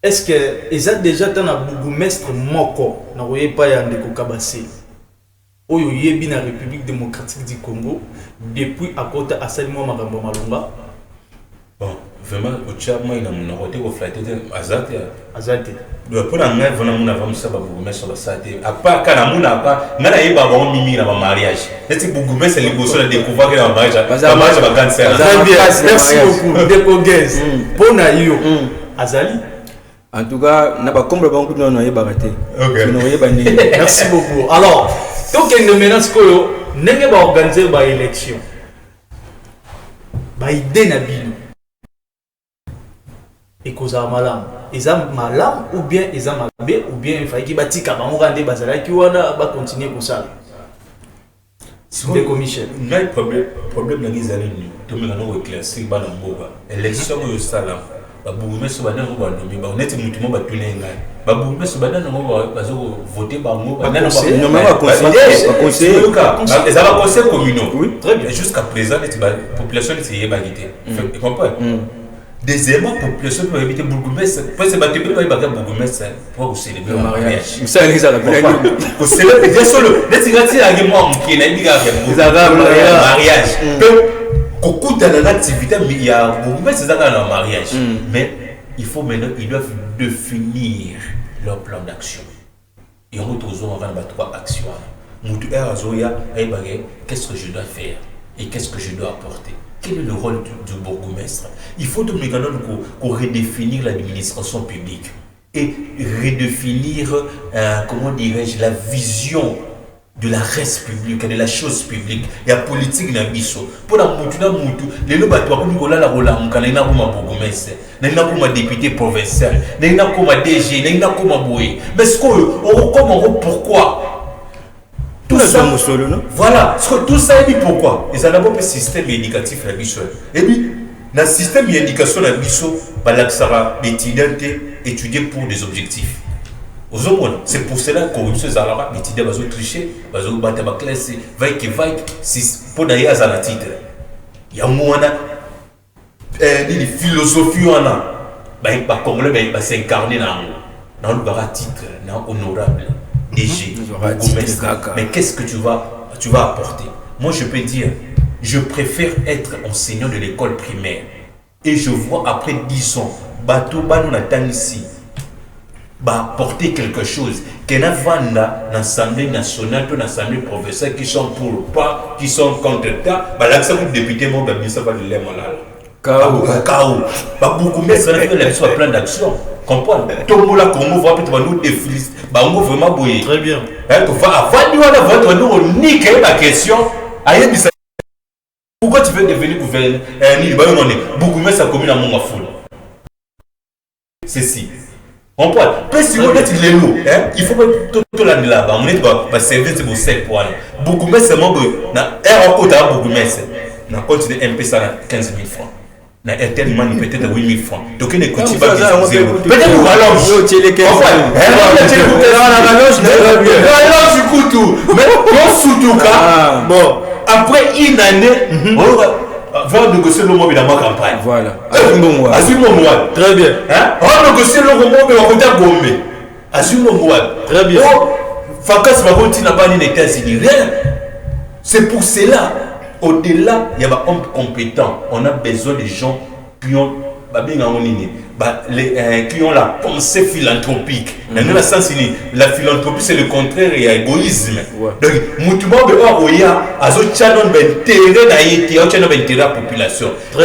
Est-ce que ils ont déjà dans la bourgmestre moko na voyez pas ya Ndeko Kabase oyo yebi na République démocratique du Congo depuis à côté à Salimo Magambo Malonga. Bon, vraiment au chat moi il a mon côté au flatter Azate. pour la mère vraiment mon avant ça va vous mettre sur la santé à part quand la mon a pas n'a pas bon mimi dans mariage c'est beaucoup mais c'est les bosses de découvrir que le mariage va cancer Très bien, merci beaucoup Deko Guez pour Naïo Azali. En tout cas, n'a pas comble beaucoup de non baraté. Merci beaucoup. Alors, donc il y a une menace que n'est pas organiser une élection. Bah idée na bino. Et cause malam. Ils ont malam ou bien ils ont malabé ou bien il faut qu'ils bâtissent comme on rende bazala qui wana va continuer comme ça. C'est comme Michel. Le problème dans les années tout le monde est classé ba na mboka. Élection au salam. Baboumé so bana ngo banomi ba onete mutu mo batune ngai baboumé so bana ngo bazo voter ba ngo bana non mais conseiller les avoir conseil communaux oui très bien jusqu'à présent la population est égalité tu comprends deuxièmement population peut éviter bourgmestre parce que battu ba ba bourgmestre pour célébrer le mariage ça les ça la pour célébrer bien sûr les tigati a moi qui na biga mariage beaucoup dans l'activité, mais il y a beaucoup de dans le mariage. Mais il faut maintenant, ils doivent définir leur plan d'action. Et on retrouve trois actions. Qu'est-ce que je dois faire et qu'est-ce que je dois apporter? Quel est le rôle du bourgmestre? Il faut donc redéfinir l'administration publique et redéfinir, comment dirais-je, la vision de la res publique, de la chose publique, il y a politique dans biso. Pour la moutou, les lois battent comme Nicolas la rola, on a comme bourgmestre, on a comme député provincial, on a comme DG, on a comme boy. Mais ce qu'on pourquoi tout ça, voilà, tout ça est dit pourquoi. Et ça n'a pas un système éducatif la biso. Et puis, dans le système d'éducation la biso, Balaksara, étudiant étudier pour des objectifs. C'est pour cela que M. Zalara, les étudiants vont tricher, vont battre ma classe, pour d'ailleurs à la titre. Il y a une philosophie, il va s'incarner dans le titre, honorable, DG, mais qu'est-ce que tu vas apporter? Moi, je peux dire, je préfère être enseignant de l'école primaire. Et je vois après 10 ans, bateau, on attend ici. Porter quelque chose qu'il y a l'Assemblée nationale, l'Assemblée provinciale qui sont pour ou pas, qui sont contre l'État, l'accès au député, moi, ça va le K.O. Beaucoup de gens ont plein d'actions. Comprends? Tout le monde a comme voit peut-être nous défiler. On va vraiment bouiller. Très bien. Avant de nous niquer la question, pourquoi tu veux devenir gouverneur? Beaucoup de gens ont commis à mon foule. C'est si. On peut si on est les lots, il faut tout l'année là-bas. On est pas servir de vos 7 points. Beaucoup mais c'est moi na air côté beaucoup mais na continue un peu ça 15 000 francs. Na Airtel Money peut-être 8 000 francs. Donc il écoute pas peut-être vous allonge. Alors du coup tout. Mais surtout cas bon après une année va négocier le mot de ma campagne. Voilà. Très bien. On va négocier le mot de ma côté Gombe. Très bien. Facas va continuer à parler des États-Unis. Rien. C'est pour cela, au-delà, il y a des hommes compétents. On a besoin de gens qui ont la pensée philanthropique. La philanthropie, c'est le contraire, il y a l'égoïsme. Donc, Moutouma, il y a la population. Il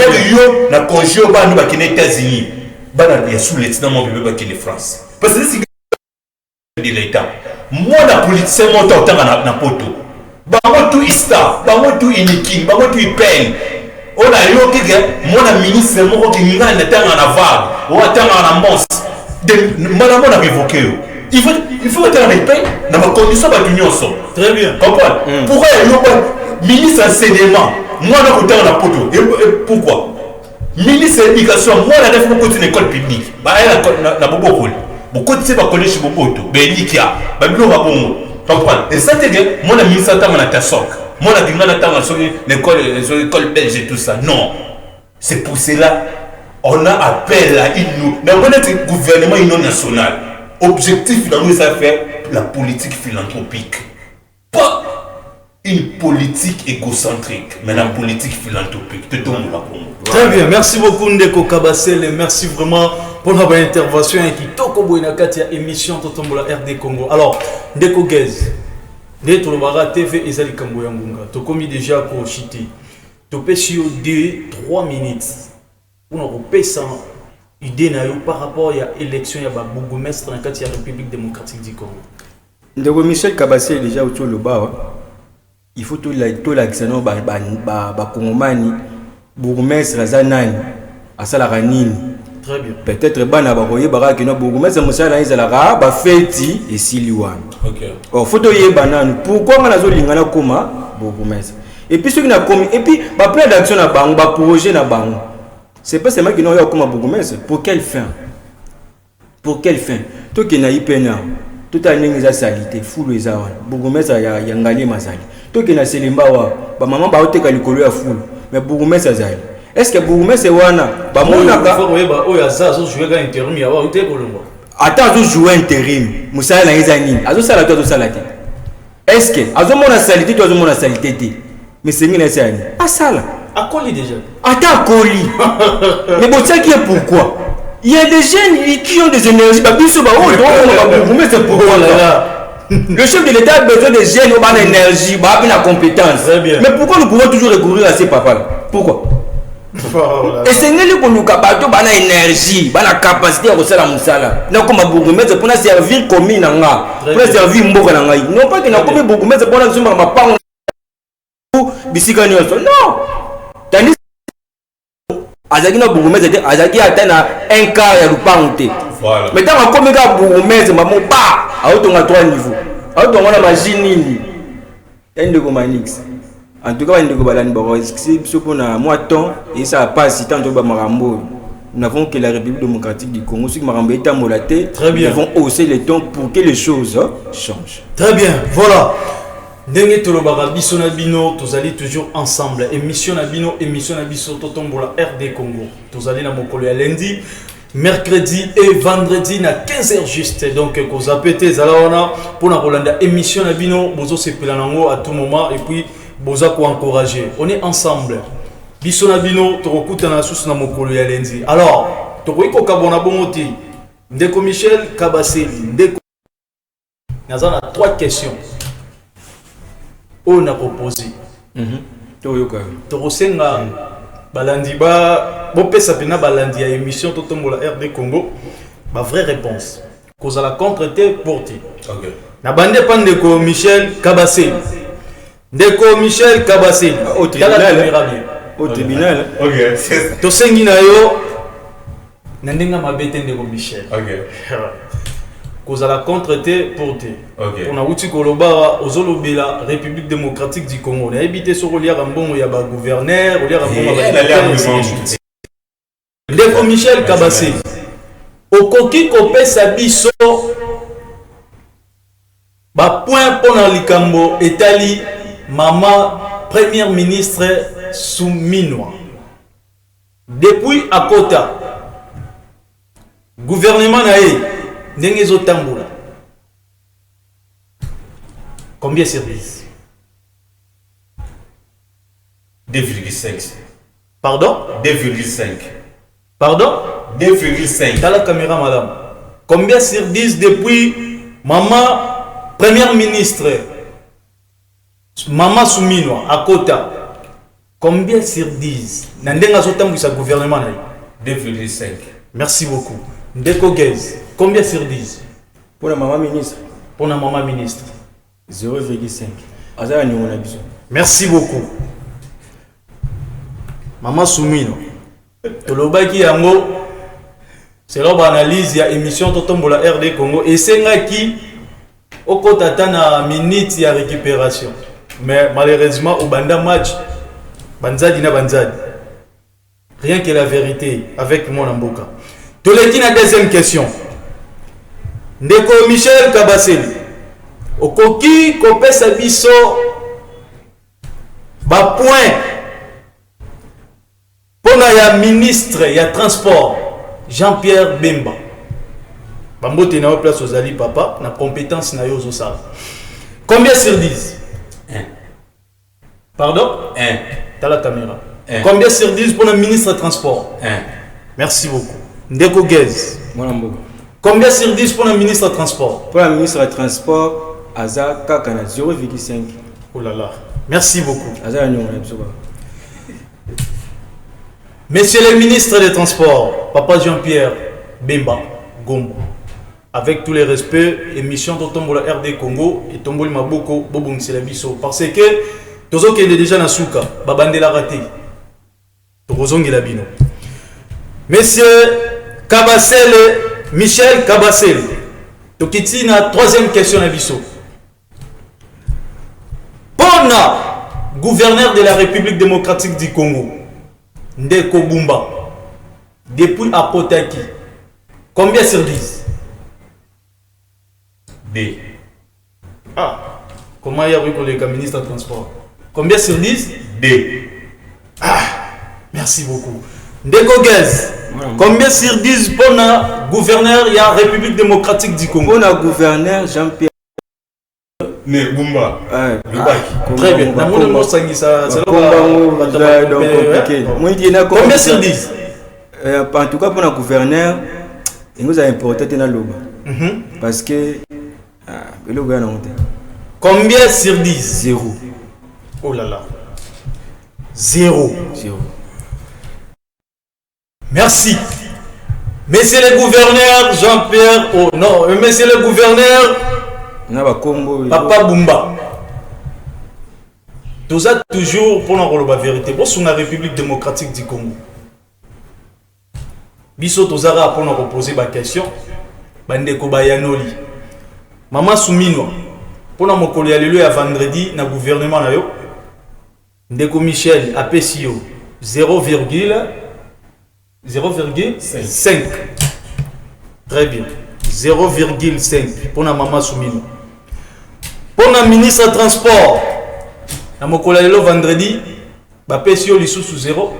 y a congé aux États-Unis. Il y a sous-lieutenant qui est France. Parce que c'est de l'État. Moi, la politique, c'est mon temps dans poto. Bango tout Ista, bango tout Inikin, bango tout Ipen. On a eu mon ministre, mon qui n'a pas en avoir, ou attend en amont. Madame, on a évoqué. Il faut être en épée dans ma condition de l'union. Très bien. Comprends? Pourquoi il y a ministre enseignement? Moi, on a la poto. Pourquoi? Ministre éducation, moi, on a fait une école publique. Il y a beaucoup de collèges chez Boboto, Belikia, Babylon Rabongo. Comprends? Et ça, c'est que moi, le ministre a ta soc. Moi, l'école belge et tout ça. Non. C'est pour cela on a appel à une. Mais on est un gouvernement union national. Objectif, dans nous, ça fait la politique philanthropique. Pas une politique égocentrique, mais la politique philanthropique. Très bien, merci beaucoup Ndeko Kabasele, merci vraiment pour votre intervention et qui toko boinakati à émission Totombola RD Congo. Alors, Ndeko Gez, Ndeko Lobara TV et Zali Kambo Yangunga, tokomi déjà ko chiti. Topé sur 2-3 minutes. On a repé ça idée par rapport à l'élection de la bourgmestre dans la République démocratique du Congo. Ndeko Michel Kabasele déjà autour le bas. Il faut tout l'accès non Kongomani bourgmestre Zanani à Salaranini. Très bien. Peut-être bana bakoye baraki no bourgmestre musala izalaka ba feti et siliwan. OK. Oh photo ye banane pourquoi on a zolingana koma bourgmestre. Et puis ceux qui n'a commis et puis ba plan d'action na bango ba projet na bango. C'est pas seulement qui n'ont eu comme bourgmestre pour quelle fin? Pour quelle fin? Toi qui n'a ipena tout a n'engisa salité fou les awan bourgmestre ya ngali mazali. Toi qui n'a selimba wa ba maman ba oteka likolo ya fou mais bourgmestre azali. Est-ce que bourgmestre wana ba monaka o ya za zo jouer ga intérim ya wa oteka kolongo. Attends zo jouer intérim musala na izani azo sala to sala te. Est-ce que azo mona salité to azo mona salité te. Mais c'est ngina sani. Ah sala. A Koli déjà. Attends Koli. Mais bon ça qui est pourquoi? Il y a des jeunes qui ont des énergies ba biso ba o donc mais c'est pourquoi là. Le chef de l'État a besoin de jeunes qui ont de l'énergie, qui ont la compétence. Mais pourquoi nous pouvons toujours recourir à ces papas-là? Pourquoi? Et c'est nous qui nous avons l'énergie, la capacité à faire la moussala. Nous comme bourgmestre pour servir commune, pour servir mboka. Non pas que nous comme bourgmestre pour nous faire ma part. Non. Tandis que Azaki na bourgmestre Azaki atteint un quart de l'upante. Mais tant que comme gars bourgmestre maman pas à autant 3 niveaux. À autant on a machine Ndeko Manix. En tout cas Ndeko Balani Boro c'est pour moi temps et ça passe tant de Marambo. Nous n'avons que la République démocratique du Congo, ceux qui Marambo est amolaté. Nous devons hausser les tons pour que les choses changent. Très bien, voilà. Ndenge tolobaka biso na bino tozali toujours ensemble. Émission na bino, émission na biso Totombola RD Congo. Tozali na mokolo ya lundi, mercredi et vendredi na 15h juste. Donc koza pété zalawana pour na Rolanda émission na bino bozo sepela nango à tout moment et puis boza ko encourager. On est ensemble. Biso na bino tokokuta na susu na mokolo ya lundi. Alors, tokoiko kabona bomoti. Ndeko Michel Kabasele, Ndeko Nazana 3 questions. On a proposé. Torosenga balandi ba bopesa pena balandi ya émission Totombola RD Congo. Ma vraie réponse. Cause à la contre-té pour ti. OK. Na bande pan Ndeko Michel Kabasele. Ndeko Michel Kabasele. Au tribunal. Au tribunal. OK. Tosengi na yo nandenga mabete Ndeko Michel. OK. Cause à la contre-té pour ti. OK. On a outi kolobara ozolobela République démocratique du Congo. On a habité sur lier mbongo ya ba gouverneur, lier mbongo ba Ndeko Michel Kabasele. Okoki kopesa biso ba point pour na likambo etali maman première ministre Souminwa. Depuis Akota gouvernement na ye ndenge zotambola. Combien services? 2,5. Pardon? 2,5. Pardon? 2,5. Dans la caméra, madame. Combien sur 10 depuis maman première ministre Maman Souminwa à Kota? Combien sur 10? Nandenga zotambu sa gouvernement na 2,5. Merci beaucoup. Ndeko Gez, combien sur 10? Pour la maman ministre. Pour la maman ministre. 0,5. Merci beaucoup. Maman Souminwa. Tolobaki yango c'est là l'analyse ya émission Totombola RD Congo et c'est qui au côté na minute ya récupération. Mais malheureusement au banda match banzadi na banzadi. Rien que la vérité avec mon amboka. Toleki na deuxième question. Ndeko Michel Kabasele. Okoki kopesa biso ba point pona ya ministre ya transport Jean-Pierre Bemba. Bambote na place aux Ali papa na compétence na yo zo sala. Combien sur 10? Pardon? 1. T'as la caméra. 1. Combien sur 10 pour le ministre des Transports? 1. Merci beaucoup. Ndeko Gez. Mwanamboka. Combien sur 10 pour le ministre des Transports? Pour la ministre des Transports, Aza Kakana 0,5. Oh là là. Merci beaucoup. Aza Nyon, Yabsoba. Monsieur le ministre des Transports, Papa Jean-Pierre Bemba Gombo, avec tous les respects, émission de Tombola RD Congo et Tomboli Maboko Bobong Selabiso. Parce que Tozo qui est déjà na souka, Babande la raté. Tozong et la bino. Monsieur Kabasele, Michel Kabasele. Tokiti na troisième question na biso. Pona, gouverneur de la République démocratique du Congo. Ndeko Bumba, depuis Apotaki, combien sur 10? B. Ah, comment il y a eu pour le ministre des Transports? Combien sur 10? B. Ah, merci beaucoup. Ndeko Gez, combien sur 10 pour le gouverneur de la République démocratique du Congo? Pour le gouverneur Jean-Pierre. Mais Bumba. Très bien. Combien sur 10? En tout cas, pour le gouverneur, il nous a importé dans l'Oba. Parce que le gouvernement. Combien sur 10? 0. Oh là là. 0. Merci. Monsieur le gouverneur Jean-Pierre. Oh non, monsieur le gouverneur. Papa Bumba. Tout ça toujours pour la vérité. Pour la République démocratique du Congo. Biso tozara pour nous reposer ma question. Bandeko Bayanoli. Maman Soumino. Pour nous mokoli alléluia vendredi na gouvernement na yo. Ndeko Michel APCO 0,5. Très bien. 0,5 pour la maman Soumino. Pour le ministre des Transports, na mokolalelo vendredi, PCO li sous 0.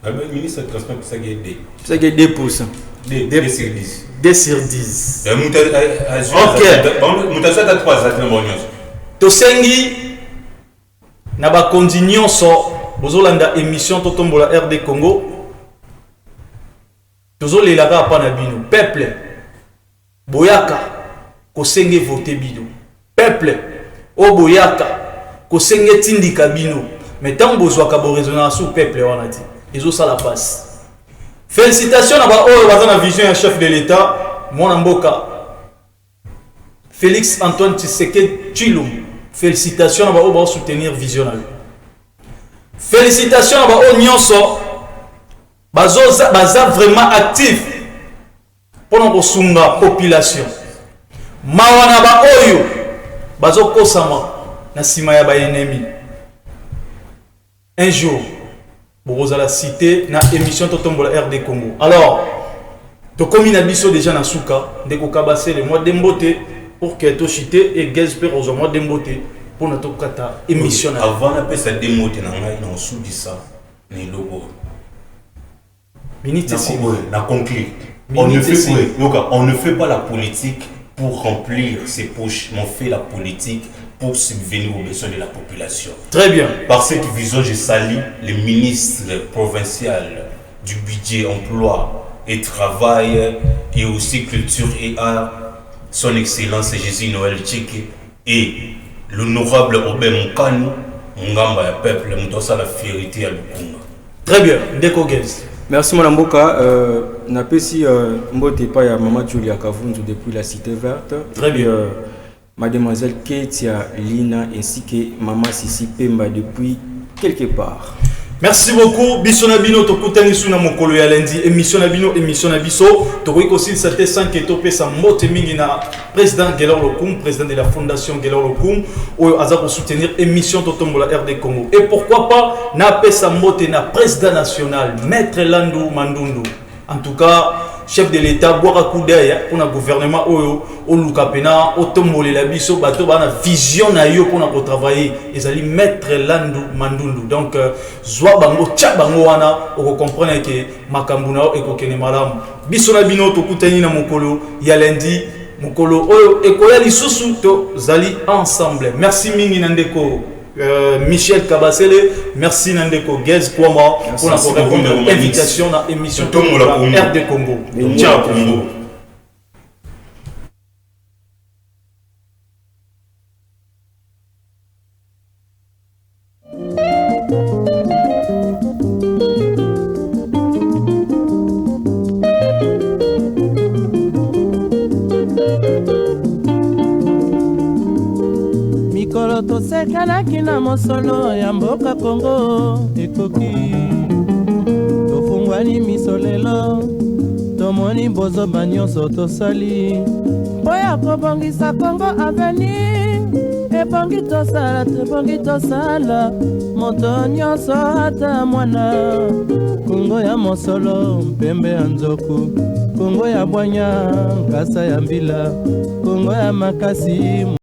Le ministre des Transports, c'est 2. C'est 2%. 2 sur 10. 2 sur 10. Ok. Mutation à 3, ça Tosengi, na ba continuons so, bozolanda émission Totombola RD Congo. Tozolelaka pa na bino. Peuple, boyaka, kosenge voter bino. Peuple, oboyaka, kosenge tindika bino. Mais tant bozwaka bo résonance au peuple wana ti. Ezo ça la passe. Félicitations à la vision du chef de l'État, mon mboka. Félix Antoine Tshisekedi Tshilombo. Félicitations à la soutenir visionnaire. Félicitations à la Nyonso. Baza vraiment actif pour la population. Mawana ba oyo bazo kosama na sima ya ba ennemi. Un jour vous allez citer na émission Totombola RD Congo. Alors, to komi na biso déjà na souka ndeko kabase le mois d'embote pour que to chité et Gazper au mois d'embote pour notre kata émission. Avant na pesa demote na ngai na sudi ça ni logo. Minute si na conclure. On ne fait pas la politique pour remplir ses poches, mais on fait la politique pour subvenir aux besoins de la population. Très bien. Par cette vision, je salue le ministre provincial du budget, emploi et travail, et aussi culture et art, son excellence Jésus Noël Tcheke, et l'honorable Obé Moukani, Mungamba ya peuple, Moutosa la fierté à Lukunga. Très bien, Ndeko Gez. Merci mon amboka. Napesi mbote pa ya Maman Julia Kavunzu depuis la Cité Verte. Très bien. Mademoiselle Ketia Lina ainsi que Maman Sissi Pemba depuis quelque part. Merci beaucoup. Biso na bino to kutani suna mokolo ya lundi. Émission na bino, émission na biso. To ko aussi c'était 5 et topé sa mote mingi na président Gelor Lokum, président de la fondation Gelor Lokum, ou aza pour soutenir émission Totombola RD Congo. Et pourquoi pas na pesa mote na président national Maître Landou Mandundu. En tout cas, chef de l'État boira kudaya pour le gouvernement oyo o lukapena o tombole la biso bato bana vision na yo pour na travailler ezali Maître Landou Mandundu. Donc zwa bango tcha bango wana o comprendre que makambu na e ko kene malamu biso na bino to kutani na mokolo ya lundi mokolo oyo ekoya lisusu to zali ensemble. Merci mingi na ndeko Michel Kabasele, merci Nandeko Gez Kwama pour la invitation à l'émission RD Congo. Ciao Congo. mikolo tosekanaki na mosolo ya mboka Kongo ekoki tofungwani miso lelo tomoni bozoba nyonso tosali mpo ya kobongisa Kongo avenir ebongi tosala tebongi tosala moto nyonso ata mwana Kongo ya mosolo mpembe ya nzoku Kongo ya bwanya nkasa ya mbila Kongo ya makasi